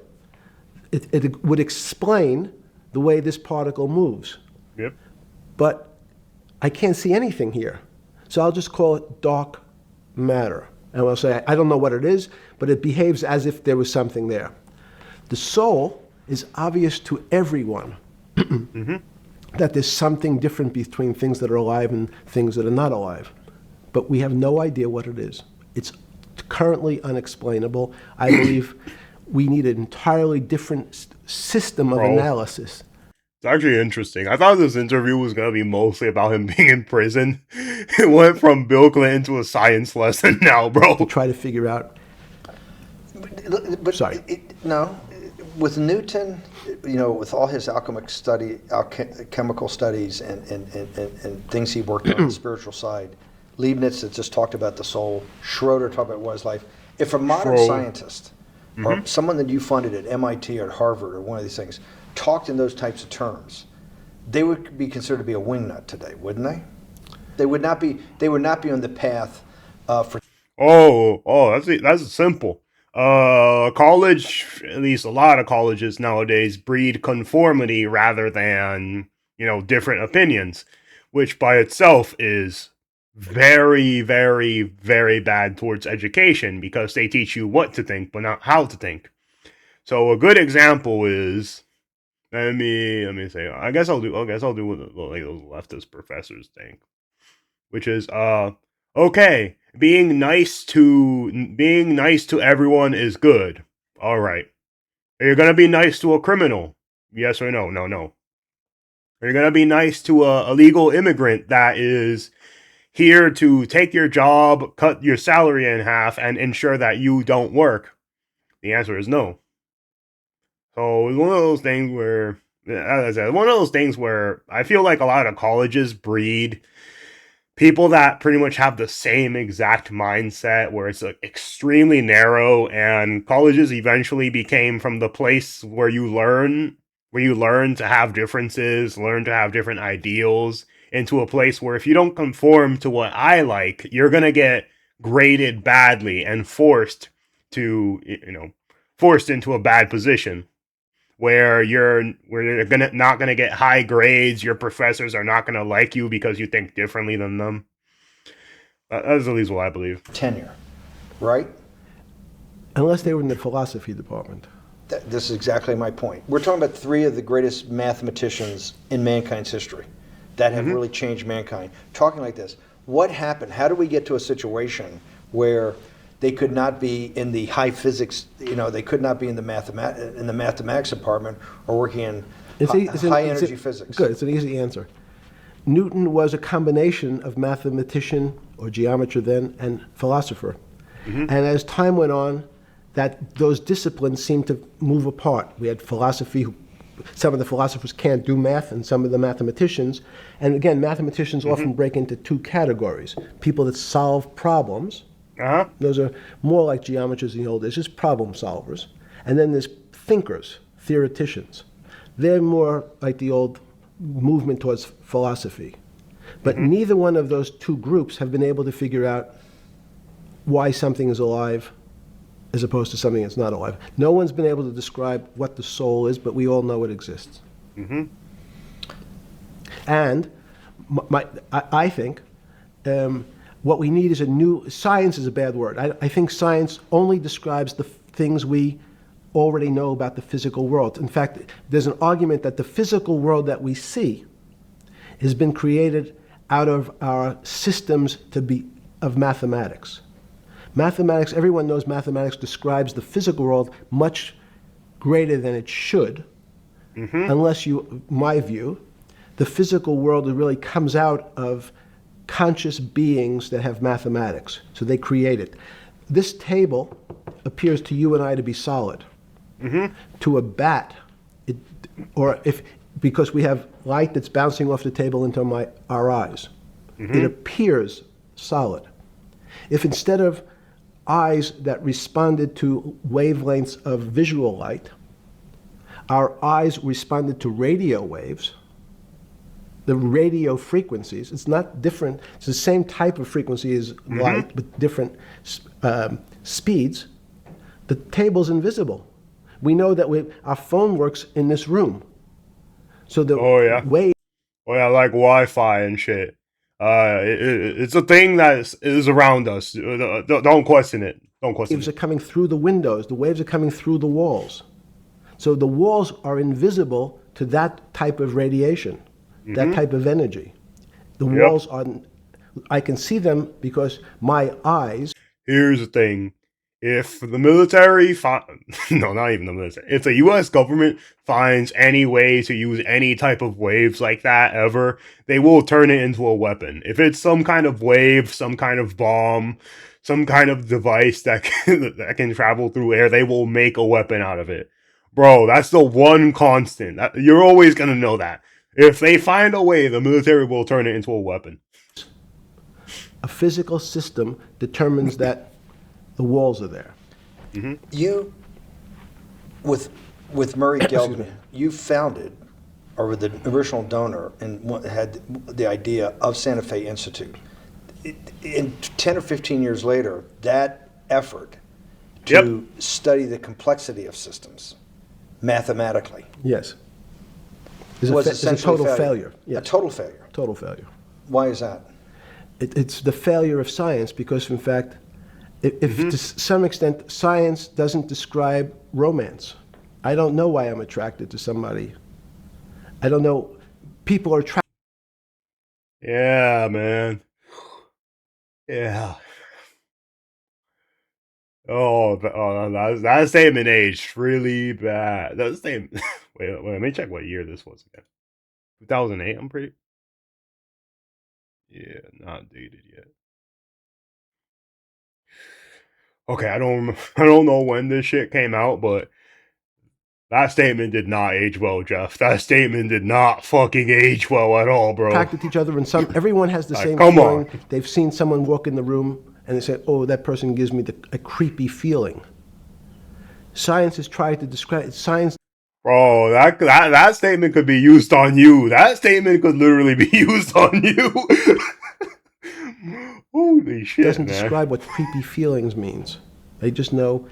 it would explain the way this particle moves. Yep. But I can't see anything here. So I'll just call it dark matter. And I'll say, I don't know what it is, but it behaves as if there was something there. The soul is obvious to everyone that there's something different between things that are alive and things that are not alive. But we have no idea what it is. It's currently unexplainable. I believe we need an entirely different system of analysis. It's actually interesting. I thought this interview was going to be mostly about him being in prison. It went from Bill Clinton to a science lesson now, bro. To try to figure out. But Sorry. No, with Newton, with all his alchemical studies and things he worked on the spiritual side, Leibniz had just talked about the soul, Schroeder talked about what is life. If a modern scientist or someone that you funded at MIT or at Harvard or one of these things talked in those types of terms, they would be considered to be a wingnut today, wouldn't they? They would not be. They would not be on the path for. That's simple. College, at least a lot of colleges nowadays, breed conformity rather than, different opinions, which by itself is very, very, very bad towards education because they teach you what to think, but not how to think. So a good example is, let me say, I guess I'll do what like those leftist professors think, which is, okay, being nice to everyone is good. All right. Are you gonna be nice to a criminal? Yes or no? No. Are you gonna be nice to a illegal immigrant that is here to take your job, cut your salary in half, and ensure that you don't work? The answer is no. So it's one of those things where, as I said, I feel like a lot of colleges breed people that pretty much have the same exact mindset where it's extremely narrow, and colleges eventually became from the place where you learn to have differences, learn to have different ideals, into a place where if you don't conform to what I like, you're going to get graded badly and forced into a bad position where you're not gonna get high grades. Your professors are not gonna like you because you think differently than them. That's at least what I believe. Tenure, right? Unless they were in the philosophy department. This is exactly my point. We're talking about three of the greatest mathematicians in mankind's history that have really changed mankind. Talking like this, what happened? How do we get to a situation where they could not be in the high physics, they could not be in the mathematics department or working in high energy physics? Good, it's an easy answer. Newton was a combination of mathematician or geometer then and philosopher. And as time went on, those disciplines seemed to move apart. We had philosophy. Some of the philosophers can't do math, and some of the mathematicians. And again, mathematicians often break into two categories: people that solve problems. Those are more like geometers in the old days, just problem solvers. And then there's thinkers, theoreticians. They're more like the old movement towards philosophy. But neither one of those two groups have been able to figure out why something is alive as opposed to something that's not alive. No one's been able to describe what the soul is, but we all know it exists. And I think what we need is science is a bad word. I think science only describes the things we already know about the physical world. In fact, there's an argument that the physical world that we see has been created out of our systems of mathematics. Mathematics, everyone knows mathematics describes the physical world much greater than it should, unless my view, the physical world really comes out of conscious beings that have mathematics. So they create it. This table appears to you and I to be solid. To a bat, because we have light that's bouncing off the table into our eyes, it appears solid. If instead of eyes that responded to wavelengths of visual light, our eyes responded to radio waves, the radio frequencies, it's not different, it's the same type of frequency as light, but different speeds, the table's invisible. We know that our phone works in this room. So the wave... Oh yeah, like Wi-Fi and shit. It's a thing that is around us. Don't question it. Don't question it. Waves are coming through the windows. The waves are coming through the walls. So the walls are invisible to that type of radiation, that type of energy. The walls are... I can see them because my eyes... Here's the thing. If the military no, not even the military. If the U.S. government finds any way to use any type of waves like that ever, they will turn it into a weapon. If it's some kind of wave, some kind of bomb, some kind of device that can travel through air, they will make a weapon out of it. Bro, that's the one constant. You're always gonna know that. If they find a way, the military will turn it into a weapon. A physical system determines that the walls are there. You, with Murray Geldman, you founded, or were the original donor, and had the idea of Santa Fe Institute. In 10 or 15 years later, that effort to study the complexity of systems mathematically. Yes. It's a total failure. Yes. A total failure. Total failure. Why is that? It's the failure of science because, in fact, if to some extent science doesn't describe romance. I don't know why I'm attracted to somebody. I don't know. People are attracted. Yeah, man. Yeah. That statement aged really bad. That statement. Wait, let me check what year this was again. 2008. I'm pretty. Yeah, not dated yet. Okay, I don't know when this shit came out, but That statement did not age well, Jeff. That statement did not fucking age well at all, bro. Attracted to each other, and everyone has the same come feeling. on. They've seen someone walk in the room and they say, "Oh, that person gives me a creepy feeling." Science has tried to describe science. Bro, that statement could be used on you. That statement could literally be used on you. Holy shit, Doesn't man. describe what creepy feelings means. They just know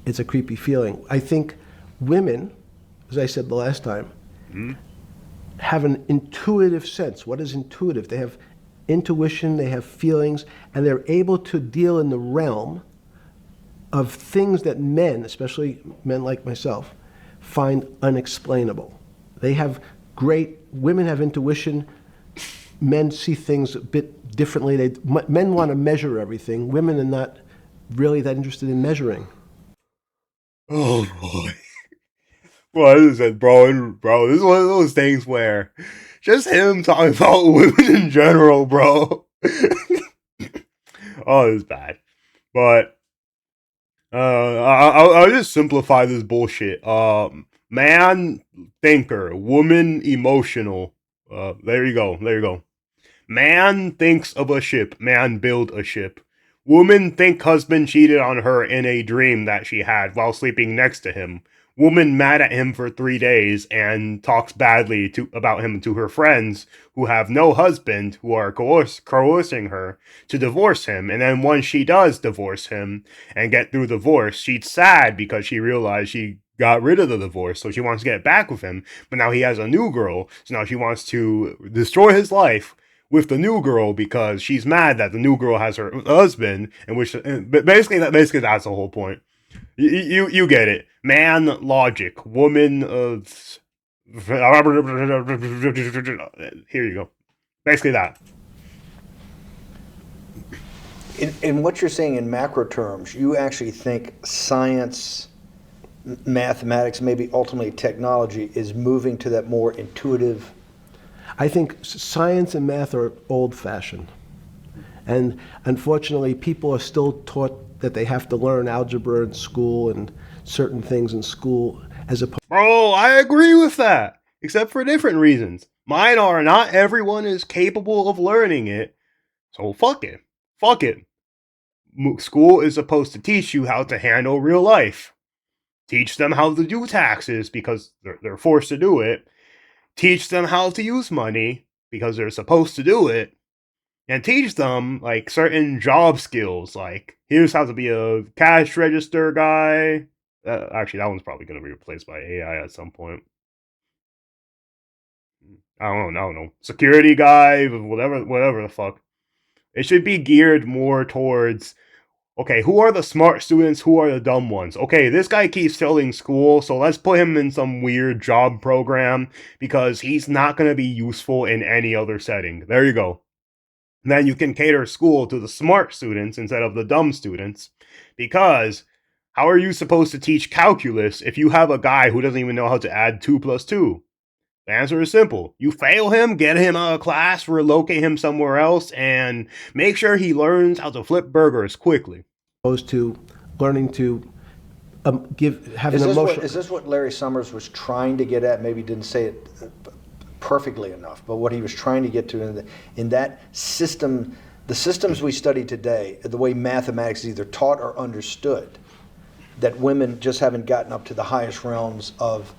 it's a creepy feeling. I think women, as I said the last time, have an intuitive sense. What is intuitive? They have intuition, they have feelings, and they're able to deal in the realm of things that men, especially men like myself, find unexplainable. They have women have intuition, men see things a bit differently. Men want to measure everything. Women are not really that interested in measuring. Oh boy. Well, this is bro, this is one of those things where just him talking about women in general, bro. Oh, it's bad. But I'll just simplify this bullshit. Man thinker, woman emotional. There you go. There you go. Man thinks of a ship. Man build a ship. Woman think husband cheated on her in a dream that she had while sleeping next to him. Woman mad at him for 3 days and talks badly about him to her friends who have no husband, who are coercing her to divorce him. And then once she does divorce him and get through divorce, she's sad because she realized she got rid of the divorce, so she wants to get back with him. But now he has a new girl, so now she wants to destroy his life with the new girl because she's mad that the new girl has her husband, and basically that's the whole point. You get it. Man logic, woman here you go. Basically that. In what you're saying in macro terms, you actually think science, mathematics, maybe ultimately technology is moving to that more intuitive. I think science and math are old-fashioned. And unfortunately, people are still taught that they have to learn algebra in school and certain things in school as opposed. Bro, I agree with that. Except for different reasons. Mine are not everyone is capable of learning it. So fuck it. Fuck it. School is supposed to teach you how to handle real life. Teach them how to do taxes because they're forced to do it. Teach them how to use money because they're supposed to do it. And teach them like certain job skills, like here's how to be a cash register guy. Actually, that one's probably going to be replaced by AI at some point. I don't know. Security guy, whatever the fuck. It should be geared more towards, okay, who are the smart students? Who are the dumb ones? Okay, this guy keeps failing school, so let's put him in some weird job program because he's not going to be useful in any other setting. There you go. Then you can cater school to the smart students instead of the dumb students. Because how are you supposed to teach calculus if you have a guy who doesn't even know how to add 2 plus 2? The answer is simple. You fail him, get him out of class, relocate him somewhere else, and make sure he learns how to flip burgers quickly. Opposed to learning to have Is an this, emotional. is this what Larry Summers was trying to get at? Maybe didn't say it perfectly enough, but what he was trying to get to in that system, the systems we study today, the way mathematics is either taught or understood, that women just haven't gotten up to the highest realms of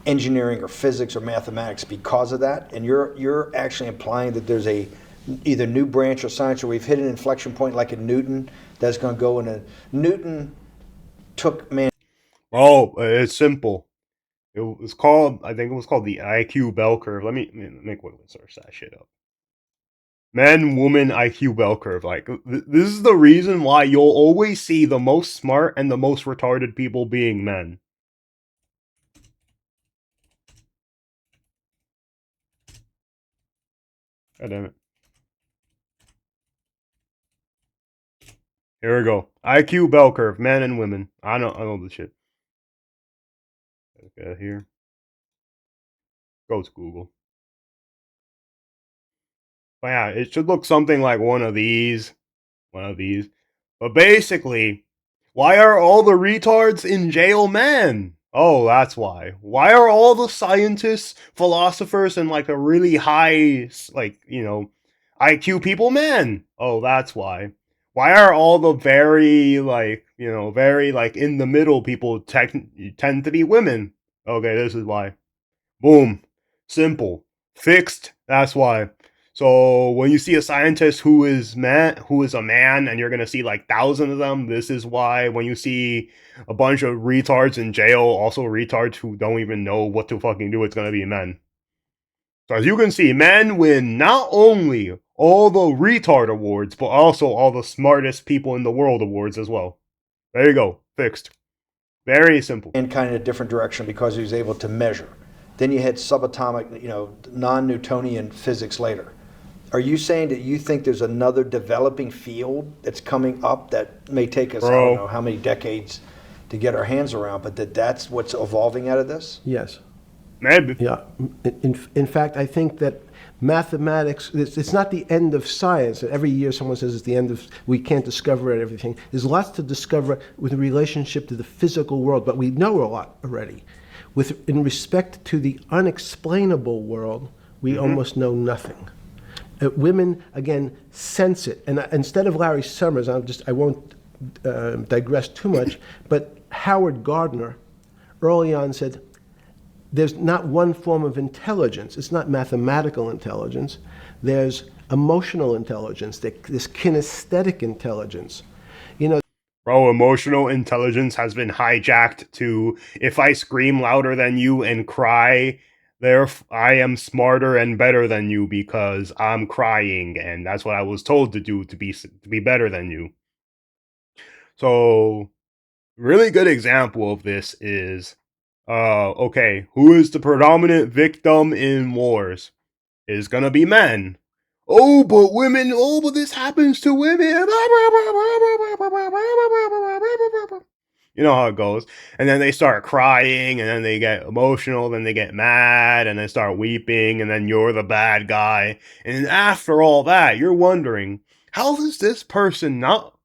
engineering or physics or mathematics because of that. And you're actually implying that there's a either new branch of science, or we've hit an inflection point like in Newton that's going to go in a Newton took man. Oh, it's simple. It was called, I think it was called the IQ bell curve. Let me quickly search that shit up. Men, woman, IQ bell curve. Like, this is the reason why you'll always see the most smart and the most retarded people being men. God damn it. Here we go. IQ bell curve, men and women. I know the shit. Okay, here. Go to Google. But yeah, it should look something like one of these. But basically, why are all the retards in jail men? Oh, that's why. Why are all the scientists, philosophers, and like a really high, like, IQ people men? Oh, that's why. Why are all the very, like, very, like, in the middle people tend to be women? Okay, this is why. Boom. Simple. Fixed. That's why. So when you see a scientist who is a man, and you're gonna see like thousands of them, this is why. When you see a bunch of retards in jail, also retards who don't even know what to fucking do, it's gonna be men. So as you can see, men win not only all the retard awards, but also all the smartest people in the world awards as well. There you go. Fixed. Very simple. In kind of a different direction because he was able to measure. Then you had subatomic, non-Newtonian physics later. Are you saying that you think there's another developing field that's coming up that may take us, I don't know how many decades to get our hands around, but that's what's evolving out of this? Yes. Maybe. Yeah. In fact, I think that mathematics, it's not the end of science. Every year someone says it's the end of, we can't discover everything. There's lots to discover with relationship to the physical world, but we know a lot already. In respect to the unexplainable world, we almost know nothing. Women, again, sense it. And instead of Larry Summers, I won't digress too much, but Howard Gardner early on said, there's not one form of intelligence. It's not mathematical intelligence. There's emotional intelligence, this kinesthetic intelligence. Bro, emotional intelligence has been hijacked to, if I scream louder than you and cry, I am smarter and better than you because I'm crying, and that's what I was told to do to be better than you. So, really good example of this is, okay, who is the predominant victim in wars? Is gonna be men. Oh, but women, but this happens to women. You know how it goes. And then they start crying, and then they get emotional, then they get mad, and they start weeping, and then you're the bad guy. And after all that, you're wondering, how does this person not...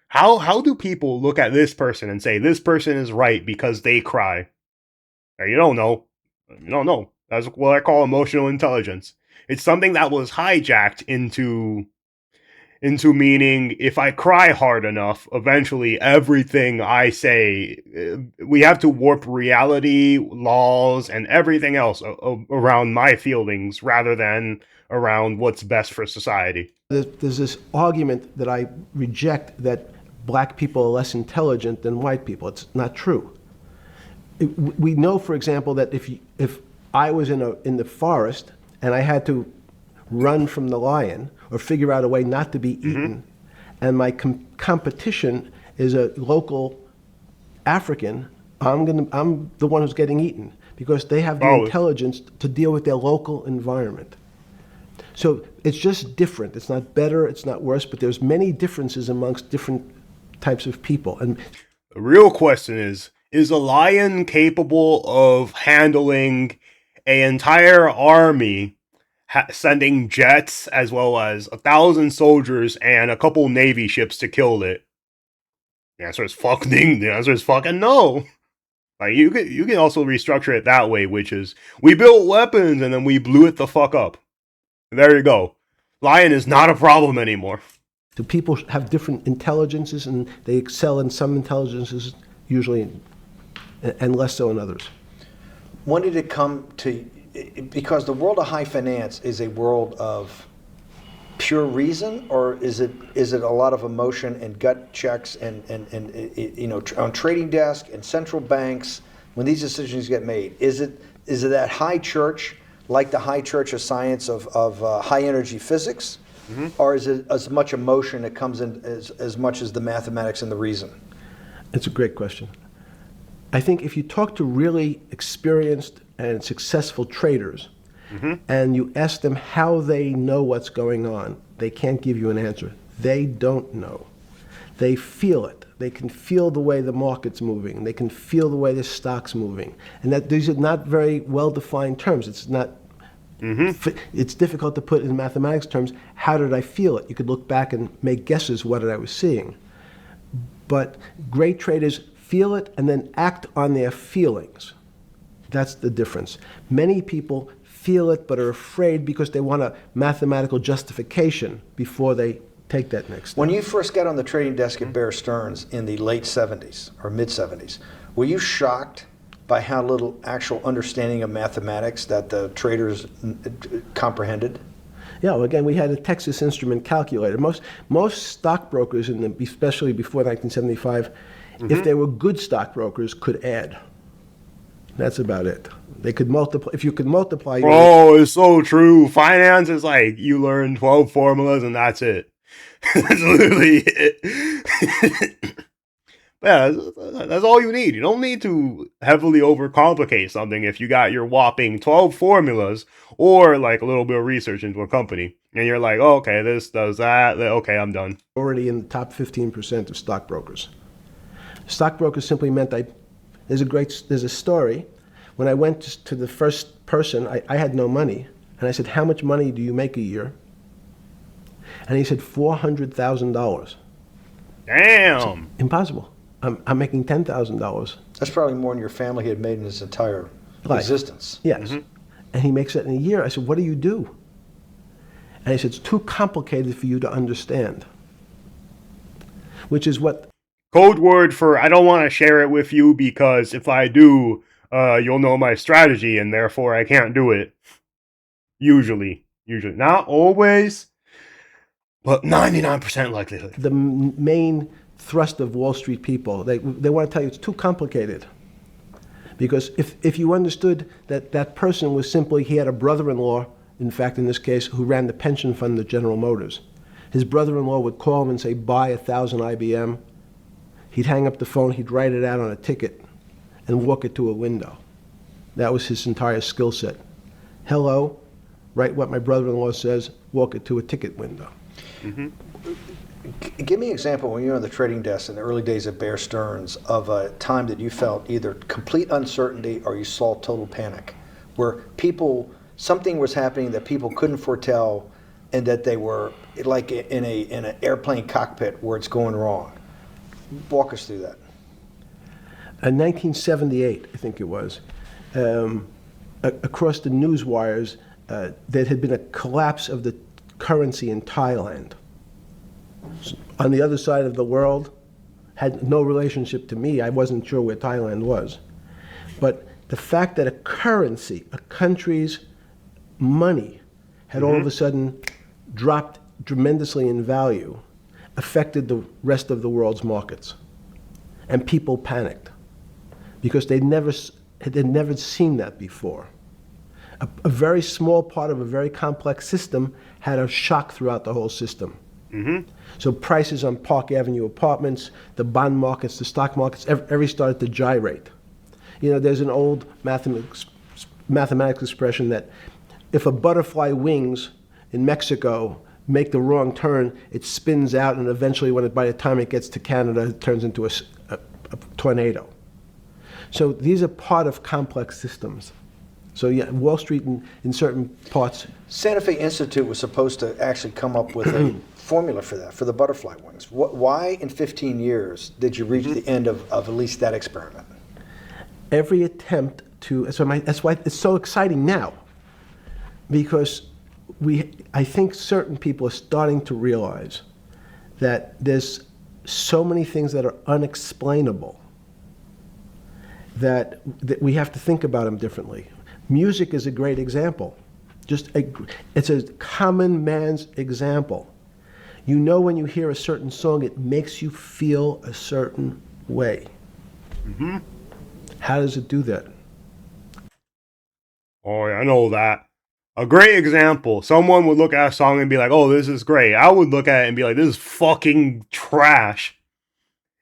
How do people look at this person and say, this person is right because they cry? You don't know. You don't know. That's what I call emotional intelligence. It's something that was hijacked into meaning, if I cry hard enough, eventually everything I say, we have to warp reality, laws, and everything else around my feelings rather than around what's best for society. There's this argument that I reject, that black people are less intelligent than white people. It's not true. We know, for example, that if I was in the forest and I had to run from the lion or figure out a way not to be eaten, and my competition is a local African, I'm the one who's getting eaten because they have the intelligence to deal with their local environment. So it's just different. It's not better, it's not worse, but there's many differences amongst different types of people. And the real question is a lion capable of handling an entire army, sending jets as well as 1,000 soldiers and a couple Navy ships to kill it? The answer is fucking no. Like, you can also restructure it that way, which is, we built weapons and then we blew it the fuck up. There you go. Lion is not a problem anymore. Do people have different intelligences, and they excel in some intelligences usually and less so in others? When did it come to, because the world of high finance is a world of pure reason, or is it a lot of emotion and gut checks and on trading desk and central banks when these decisions get made? Is it that high church, like the high church of science of high energy physics, or is it as much emotion that comes in as much as the mathematics and the reason? It's a great question. I think if you talk to really experienced and successful traders, and you ask them how they know what's going on, they can't give you an answer. They don't know. They feel it. They can feel the way the market's moving. They can feel the way the stock's moving. And that these are not very well-defined terms. It's not. It's difficult to put in mathematics terms. How did I feel it? You could look back and make guesses what I was seeing. But great traders feel it and then act on their feelings. That's the difference. Many people feel it but are afraid because they want a mathematical justification before they take that next step. When you first got on the trading desk at Bear Stearns in the late 70s or mid 70s, were you shocked by how little actual understanding of mathematics that the traders comprehended? Yeah, well, again, we had a Texas Instrument calculator. Most stockbrokers, especially before 1975, if they were good stockbrokers, could add. That's about it. They could multiply. If you could multiply, Bro, it's so true. Finance is like you learn 12 formulas and that's it. That's literally it. Yeah, that's all you need. You don't need to heavily overcomplicate something if you got your whopping 12 formulas or like a little bit of research into a company. And you're like, oh, okay, this does that. Okay, I'm done. Already in the top 15% of stockbrokers. Stockbrokers simply meant there's a story. When I went to the first person, I had no money. And I said, how much money do you make a year? And he said, $400,000. Damn. Impossible. I'm making $10,000. That's probably more than your family had made in its entire existence. Yes. And he makes it in a year. I said, what do you do? And he said, it's too complicated for you to understand. Which is what... Code word for I don't want to share it with you because if I do, you'll know my strategy and therefore I can't do it. Usually. Not always, but 99% likelihood. The main thrust of Wall Street people, they want to tell you it's too complicated. Because if you understood that that person was simply, he had a brother-in-law, in fact in this case, who ran the pension fund at General Motors. His brother-in-law would call him and say, buy 1,000 IBM. He'd hang up the phone, he'd write it out on a ticket and walk it to a window. That was his entire skill set. Hello, write what my brother-in-law says, walk it to a ticket window. Give me an example when you were on the trading desk in the early days at Bear Stearns of a time that you felt either complete uncertainty or you saw total panic, where something was happening that people couldn't foretell and that they were like in an airplane cockpit where it's going wrong. Walk us through that. In 1978, I think it was, across the news wires, there had been a collapse of the currency in Thailand. On the other side of the world, had no relationship to me. I wasn't sure where Thailand was. But the fact that a currency, a country's money, had all of a sudden dropped tremendously in value, affected the rest of the world's markets. And people panicked because they'd never seen that before. A very small part of a very complex system had a shock throughout the whole system. So prices on Park Avenue apartments, the bond markets, the stock markets, every started to gyrate. You know, there's an old mathematics expression that if a butterfly wings in Mexico make the wrong turn, it spins out, and eventually, by the time it gets to Canada, it turns into a tornado. So these are part of complex systems. So yeah, Wall Street in certain parts. Santa Fe Institute was supposed to actually come up with a formula for that, for the butterfly wings. Why in 15 years did you reach the end of at least that experiment? Every attempt to, that's why it's so exciting now, because I think certain people are starting to realize that there's so many things that are unexplainable that we have to think about them differently. Music is a great example. It's a common man's example. You know when you hear a certain song, it makes you feel a certain way. How does it do that? Oh, yeah, I know that. A great example. Someone would look at a song and be like, oh, this is great. I would look at it and be like, this is fucking trash.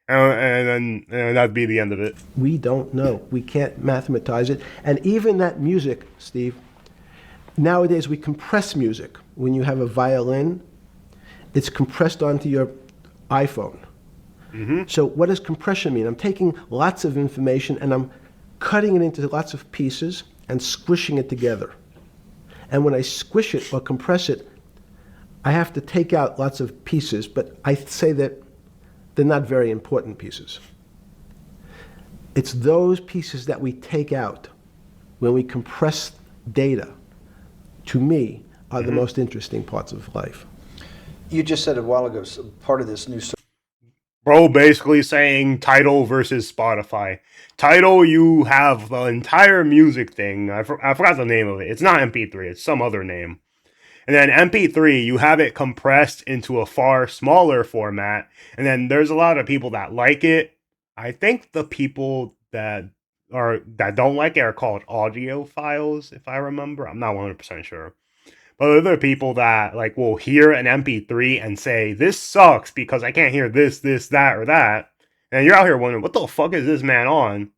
And then that'd be the end of it. We don't know. We can't mathematize it. And even that music, Steve, nowadays we compress music. When you have a violin, it's compressed onto your iPhone. So what does compression mean? I'm taking lots of information and I'm cutting it into lots of pieces and squishing it together. And when I squish it or compress it, I have to take out lots of pieces, but I say that they're not very important pieces. It's those pieces that we take out when we compress data, to me, are the most interesting parts of life. You just said a while ago, part of this new. Bro basically saying Tidal versus Spotify. Tidal, you have the entire music thing. I forgot the name of it. It's not MP3, it's some other name. And then MP3, you have it compressed into a far smaller format. And then there's a lot of people that like it. I think the people that don't like it are called audiophiles, if I remember. I'm not 100% sure. But other people that like will hear an MP3 and say, this sucks because I can't hear this, that, or that. And you're out here wondering, what the fuck is this man on?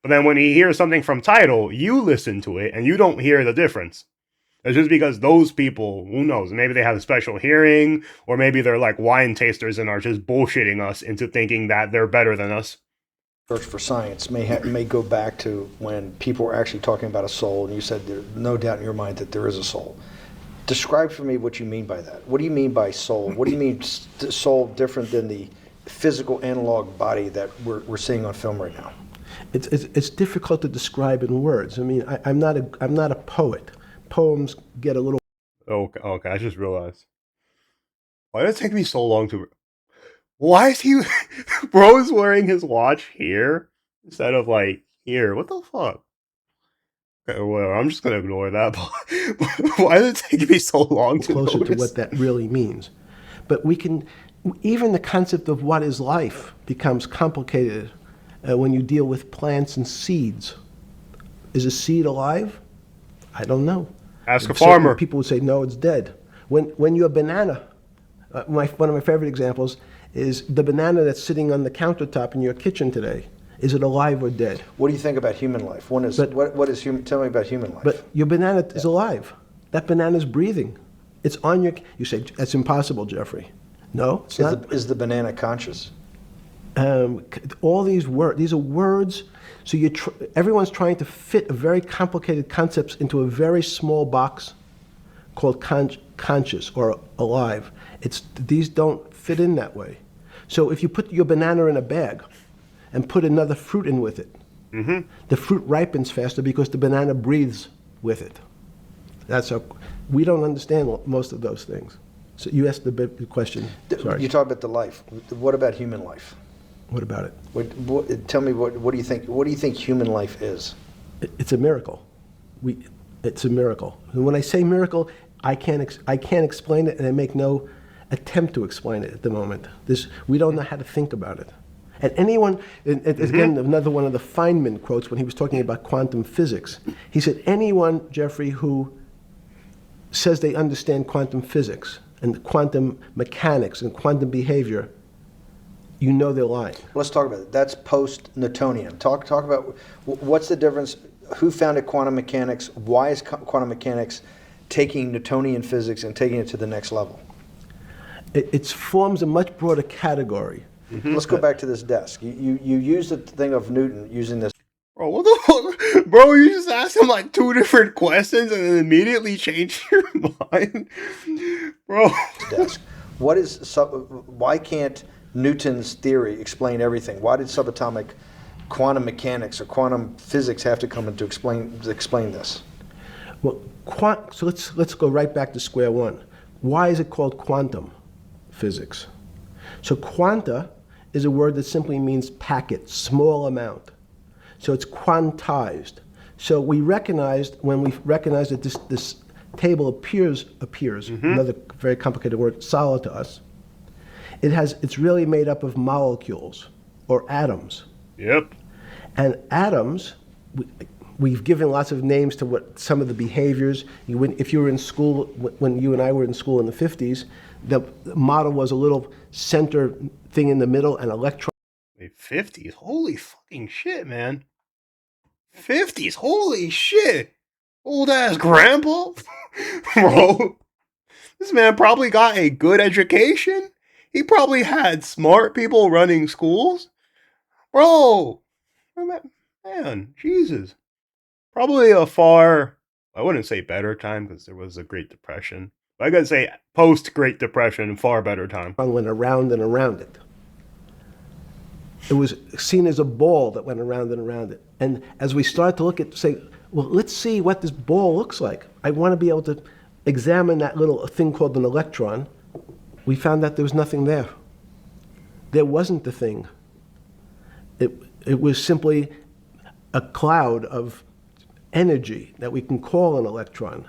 But then when he hears something from Tidal, you listen to it and you don't hear the difference. It's just because those people, who knows, maybe they have a special hearing, or maybe they're like wine tasters and are just bullshitting us into thinking that they're better than us. Search for science may go back to when people were actually talking about a soul, and you said there's no doubt in your mind that there is a soul. Describe for me what you mean by that. What do you mean by soul? What do you mean soul different than the physical analog body that we're seeing on film right now? It's difficult to describe in words. I mean, I'm not a poet. Poems get a little. Okay, I just realized. Why did it take me so long to... Why is he... Bro is wearing his watch here instead of like here. What the fuck? Okay, well, I'm just gonna ignore that. Why did it take me so long to closer notice? to what that really means? But we can... Even the concept of what is life becomes complicated when you deal with plants and seeds. Is a seed alive? I don't know. Ask a farmer. People would say, no, it's dead. When you're a banana, one of my favorite examples is the banana that's sitting on the countertop in your kitchen today. Is it alive or dead? What do you think about human life? What is human? Tell me about human life. But your banana is alive. That banana is breathing. It's on your... You say, that's impossible, Jeffrey. No, it's not. Is the banana conscious? All these are words. So everyone's trying to fit a very complicated concepts into a very small box called conscious or alive. These don't fit in that way. So if you put your banana in a bag and put another fruit in with it, the fruit ripens faster because the banana breathes with it. We don't understand most of those things. So you asked the big question. Sorry. You talk about the life. What about human life? What about it? Tell me what do you think? What do you think human life is? It's a miracle. It's a miracle. And when I say miracle, I can't explain it, and I make no attempt to explain it at the moment. We don't know how to think about it. And anyone, again, another one of the Feynman quotes when he was talking about quantum physics. He said, anyone, Jeffrey, who says they understand quantum physics and quantum mechanics and quantum behavior, you know they're lying. Let's talk about it. That's post-Newtonian. Talk about what's the difference. Who founded quantum mechanics? Why is quantum mechanics taking Newtonian physics and taking it to the next level? It forms a much broader category. Let's go back to this desk. You used the thing of Newton using this. Bro, what the fuck? Bro, you just asked him like 2 different questions and then immediately changed your mind? Bro. Desk. Why can't Newton's theory explain everything? Why did subatomic quantum mechanics or quantum physics have to come in to explain this? Well, so let's go right back to square one. Why is it called quantum physics? So quanta is a word that simply means packet, small amount. So it's quantized. So when we recognize that this table appears, another very complicated word, solid to us, it's really made up of molecules or atoms. Yep. And atoms, we've given lots of names to what some of the behaviors. If you were in school, when you and I were in school in the 50s, the model was a little center thing in the middle, and electron. 50s? Holy fucking shit, man. 50s? Holy shit. Old ass grandpa? Bro. This man probably got a good education. He probably had smart people running schools. Bro. Man, Jesus. Probably a far, I wouldn't say better time because there was a Great Depression. But I gotta say post-Great Depression, far better time. Went around and around it. it was seen as a ball that went around and around it. And as we started to look at, say, well, let's see what this ball looks like. I want to be able to examine that little thing called an electron. We found that there was nothing there. There wasn't the thing. It was simply a cloud of energy that we can call an electron.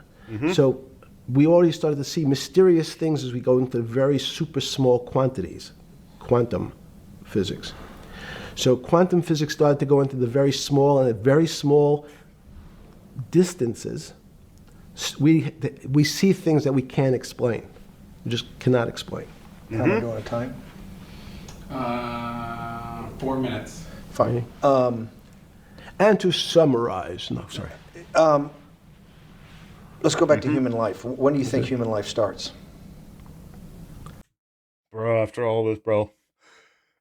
So we already started to see mysterious things as we go into very super small quantities, quantum physics. So quantum physics started to go into the very small, and at very small distances, we see things that we can't explain. We just cannot explain. How am I doing at time? 4 minutes. Fine. And to summarize, no, sorry. Let's go back to human life. When do you think human life starts? Bro, after all this, bro.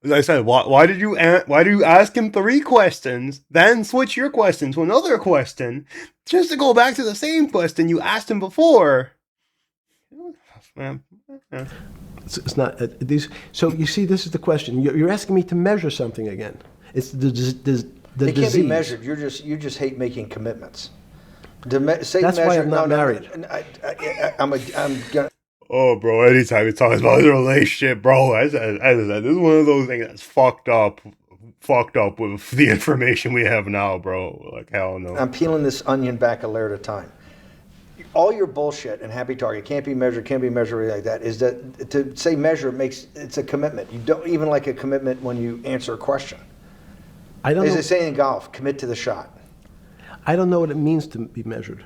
As I said, why do you ask him 3 questions, then switch your question to another question, just to go back to the same question you asked him before? Man. It's not these. So you see, this is the question. You're asking me to measure something again. It's the disease. It can't be measured. You just hate making commitments. That's why I'm not married. I'm gonna. Oh, bro, anytime he talks about his relationship, bro, as I said, this is one of those things that's fucked up with the information we have now, bro. Like, hell no. I'm peeling this onion back a layer at a time. All your bullshit and happy target can't be measured like that. Is that to say measure it's a commitment. You don't even like a commitment when you answer a question. I don't As know. they say in golf, commit to the shot. I don't know what it means to be measured.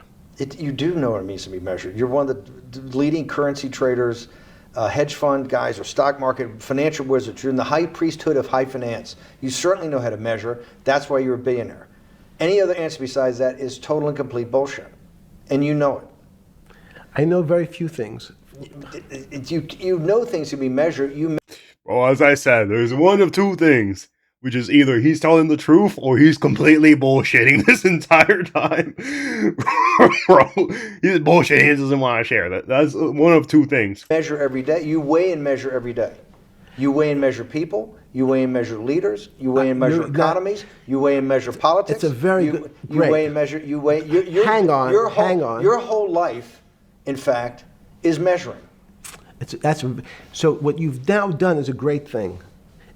You do know what it means to be measured. You're one of the leading currency traders, hedge fund guys, or stock market financial wizards. You're in the high priesthood of high finance. You certainly know how to measure. That's why you're a billionaire. Any other answer besides that is total and complete bullshit, and you know it. I know very few things. You know things can be measured. Well, as I said, there's one of 2 things, which is either he's telling the truth or he's completely bullshitting this entire time. Bro, he's bullshitting. He doesn't want to share that. That's one of 2 things. Measure every day. You weigh and measure every day. You weigh and measure people. You weigh and measure leaders. You weigh and measure economies. You weigh and measure politics. It's a very good. You weigh and measure. You weigh. Hang on. Your whole life, in fact, is measuring. So what you've now done is a great thing,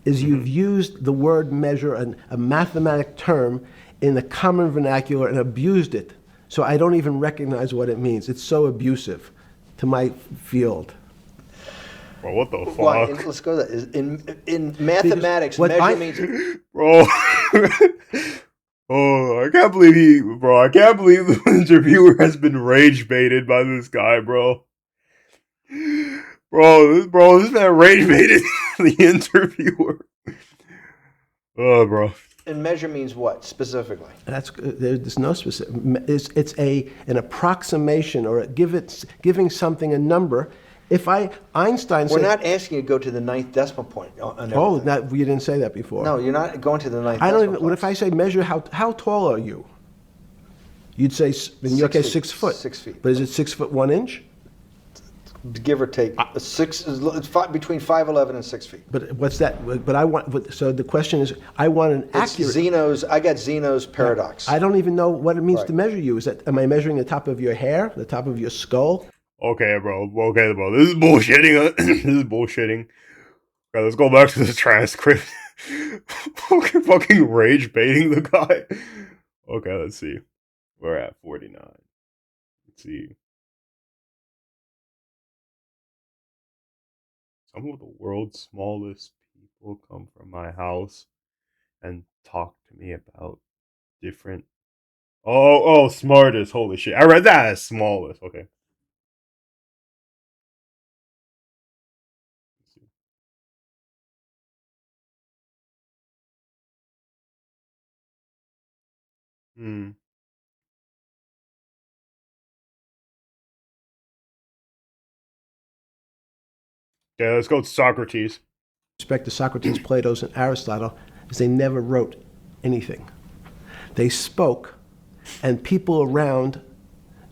is you've used the word measure, a mathematic term, in the common vernacular and abused it. So I don't even recognize what it means. It's so abusive to my field. Bro, what the fuck? Why? Let's go to that. In mathematics, measure means. Bro. Oh, I can't believe the interviewer has been rage baited by this guy, bro. This man rage baited the interviewer. Oh, bro. And measure means what specifically? There's no specific. It's an approximation, or giving something a number. Einstein said, we're not asking you to go to the 9th decimal point. You didn't say that before. No, you're not going to the 9th. I don't even. What if I say measure how tall are you? You'd say in your case 6 foot. 6 feet. But is it 6 foot 1 inch? Give or take, it's between 5'11" and 6 feet. But what's that? But I want. So the question is, I want an accurate. I got Zeno's paradox. I don't even know what it means Right. to measure you. Am I measuring the top of your hair, the top of your skull? Okay, bro. This is bullshitting. This is bullshitting. Okay, let's go back to the transcript. fucking rage baiting the guy. Okay, let's see. We're at 49. Let's see. Some of the world's smallest people come from my house and talk to me about different. Oh, smartest. Holy shit. I read that as smallest. Okay. Hmm. Okay, let's go to Socrates. Respect to Socrates, Plato, and Aristotle, is they never wrote anything. They spoke, and people around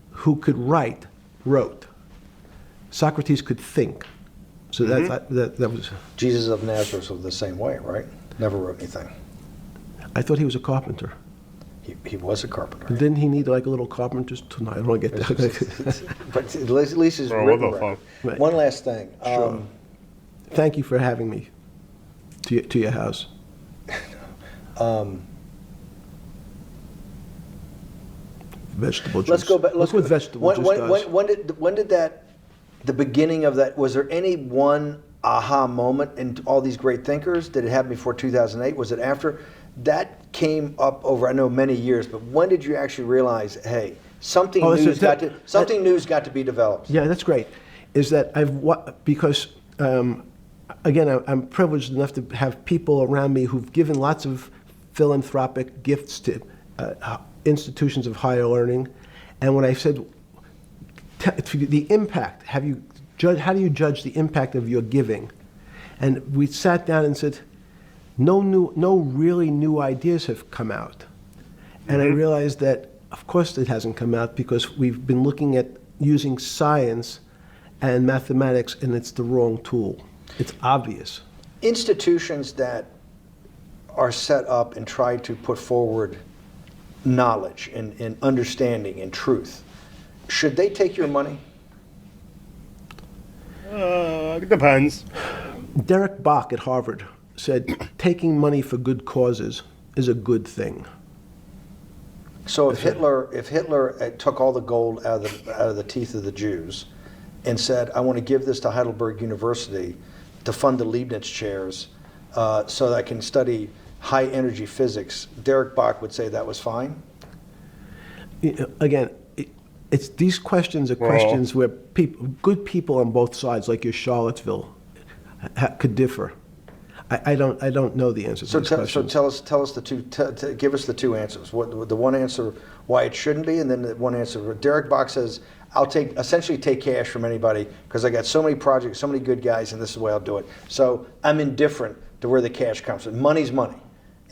who could write wrote. Socrates could think. So that was. Jesus of Nazareth was the same way, right? Never wrote anything. I thought he was a carpenter. He was a carpenter. Didn't he need like a little carpenter's tonight? I don't want to get that. But at least it's Bro, written what the record. fuck? Right. One last thing. Sure. Thank you for having me to your house. Vegetable juice. Let's go back. Look what vegetable juice does. When did that? The beginning of that. Was there any one aha moment in all these great thinkers? Did it happen before 2008? Was it after? That came up over, I know, many years. But when did you actually realize, hey, something new's got to be developed? Yeah, that's great. Is that because again, I'm privileged enough to have people around me who've given lots of philanthropic gifts to institutions of higher learning, and when I said the impact, how do you judge the impact of your giving? And we sat down and said, no really new ideas have come out. And I realized that, of course, it hasn't come out because we've been looking at using science and mathematics, and it's the wrong tool. It's obvious. Institutions that are set up and try to put forward knowledge and understanding and truth, should they take your money? It depends. Derek Bach at Harvard said, taking money for good causes is a good thing. So if Hitler took all the gold out of the teeth of the Jews and said, I want to give this to Heidelberg University to fund the Leibniz chairs so that I can study high energy physics, Derek Bach would say that was fine? Again, it's these questions are questions where good people on both sides, like your Charlottesville, could differ. I don't know the answer to these questions. So tell us the two. Give us the two answers. What the one answer why it shouldn't be, and then the one answer. Derek Bach says, "I'll essentially take cash from anybody because I got so many projects, so many good guys, and this is the way I'll do it. So I'm indifferent to where the cash comes from. Money's money,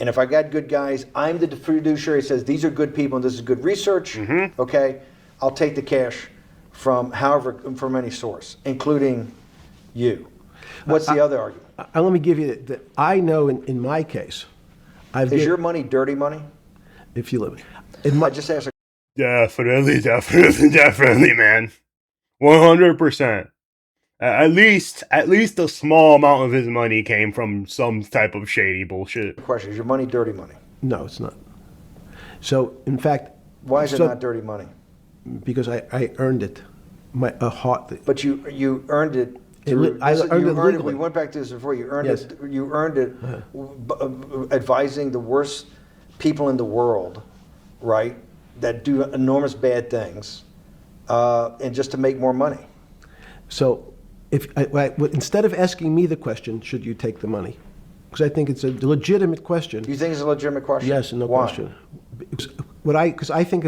and if I got good guys, I'm the fiduciary. Says these are good people and this is good research. Okay, I'll take the cash from any source, including you. What's the other argument? Let me give you that. I know in my case, is your money dirty money? If you live, I just asked. Definitely, man. 100%. At least a small amount of his money came from some type of shady bullshit. Question: is your money dirty money? No, it's not. So, in fact, why is it not dirty money? Because I earned it, a heart. But you earned it. I earned it legally. We went back to this before. You earned Yes. it. You earned it, advising the worst people in the world, right? That do enormous bad things, and just to make more money. So, instead of asking me the question, should you take the money? Because I think it's a legitimate question. You think it's a legitimate question? Yes, no Why? question. Because I think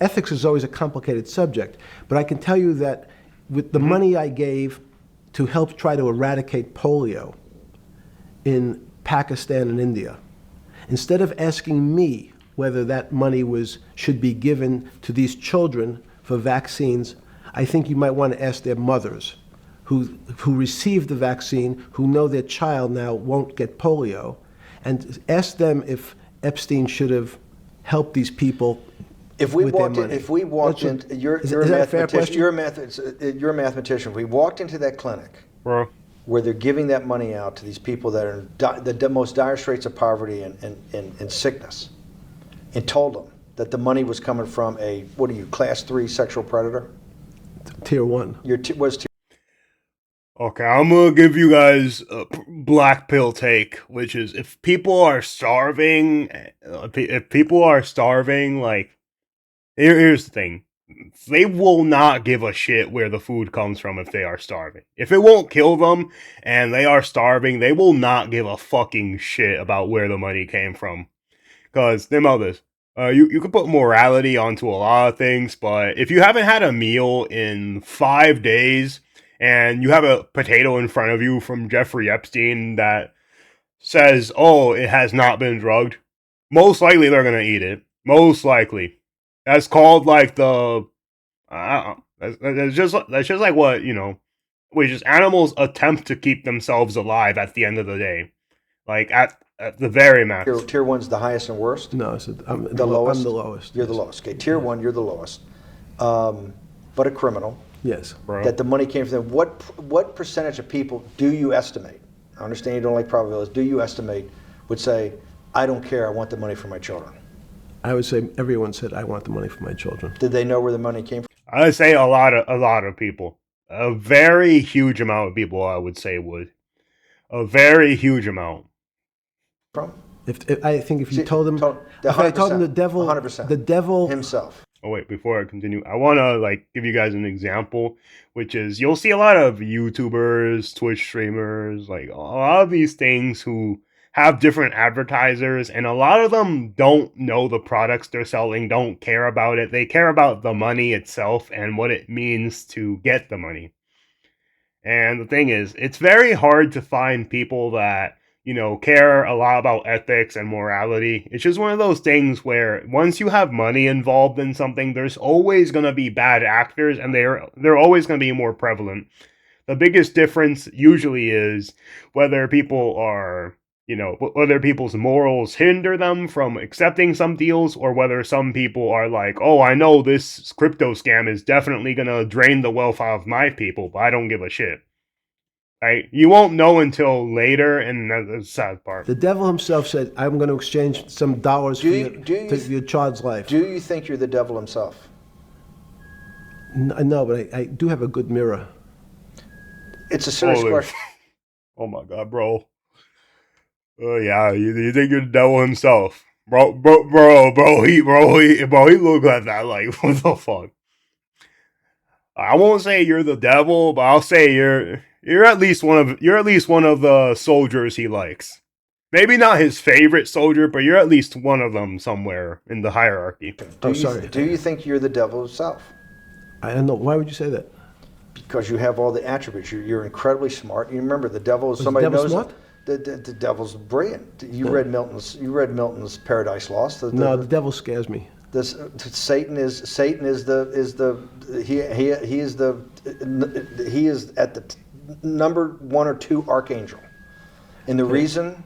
ethics is always a complicated subject, but I can tell you that with the money I gave to help try to eradicate polio in Pakistan and India, instead of asking me whether that money should be given to these children for vaccines, I think you might want to ask their mothers who received the vaccine, who know their child now won't get polio, and ask them if Epstein should have helped these people. You're a mathematician. If we walked into that clinic, Bro. where they're giving that money out to these people that are in the most dire straits of poverty and sickness, and told them that the money was coming from a, what are you, class 3 sexual predator? Tier 1. Okay, I'm gonna give you guys a black pill take, which is if people are starving, like, here's the thing. They will not give a shit where the food comes from if they are starving. If it won't kill them and they are starving, they will not give a fucking shit about where the money came from. Because, think about this. You can put morality onto a lot of things, but if you haven't had a meal in 5 days and you have a potato in front of you from Jeffrey Epstein that says, oh, it has not been drugged, most likely they're going to eat it. Most likely. That's called like that's just like what, which is animals attempt to keep themselves alive at the end of the day. like at the very max. Tier one's the highest and worst. No, so The lowest. I'm the lowest. You're the lowest. Okay, tier one, you're the lowest. But a criminal. Yes. Bro. That the money came from them. What percentage of people do you estimate? I understand you don't like probabilities. Do you estimate would say, I don't care, I want the money for my children? I would say everyone said, I want the money for my children. Did they know where the money came I would say a lot of people. A very huge amount of people, I would say, would. A very huge amount. from? If I think if you See, told them, if I told them the devil, 100%. the devil Himself. Oh wait, before I continue, I want to like give you guys an example, which is you'll see a lot of YouTubers, Twitch streamers, like a lot of these things who have different advertisers, and a lot of them don't know the products they're selling, don't care about it. They care about the money itself and what it means to get the money. And the thing is, it's very hard to find people that, care a lot about ethics and morality. It's just one of those things where once you have money involved in something, there's always going to be bad actors, and they're always going to be more prevalent. The biggest difference usually is whether people are, whether people's morals hinder them from accepting some deals, or whether some people are like, oh, I know this crypto scam is definitely going to drain the wealth out of my people, but I don't give a shit. Right? You won't know until later, and that's the sad part. the devil himself said, I'm going to exchange some dollars for your child's life. Do you think you're the devil himself? No, but I do have a good mirror. It's a serious question. Oh my god, bro. Oh yeah, you think you're the devil himself, bro? He looked like that. Like, what the fuck? I won't say you're the devil, but I'll say you're at least one of the soldiers he likes. Maybe not his favorite soldier, but you're at least one of them somewhere in the hierarchy. Do you think you're the devil himself? I don't know. Why would you say that? Because you have all the attributes. You're incredibly smart. You remember the devil is somebody the devil knows smart? The devil's brilliant. You read Milton's Paradise Lost. No, the devil scares me. Satan is at the number 1 or 2 archangel, and the reason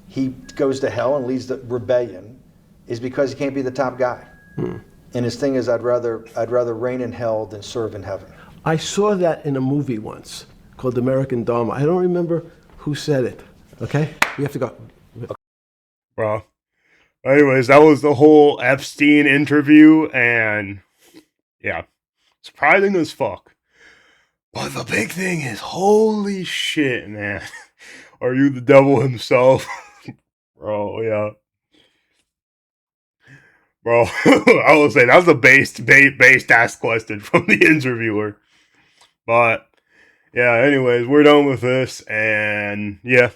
he goes to hell and leads the rebellion is because he can't be the top guy. And his thing is, I'd rather reign in hell than serve in heaven. I saw that in a movie once called American Dharma. I don't remember who said it. Okay, we have to go. Bro. Anyways, that was the whole Epstein interview, and yeah, surprising as fuck. But the big thing is, holy shit, man. Are you the devil himself? Bro, yeah. Bro, I will say that was a based ass question from the interviewer. But yeah, anyways, we're done with this, and yeah.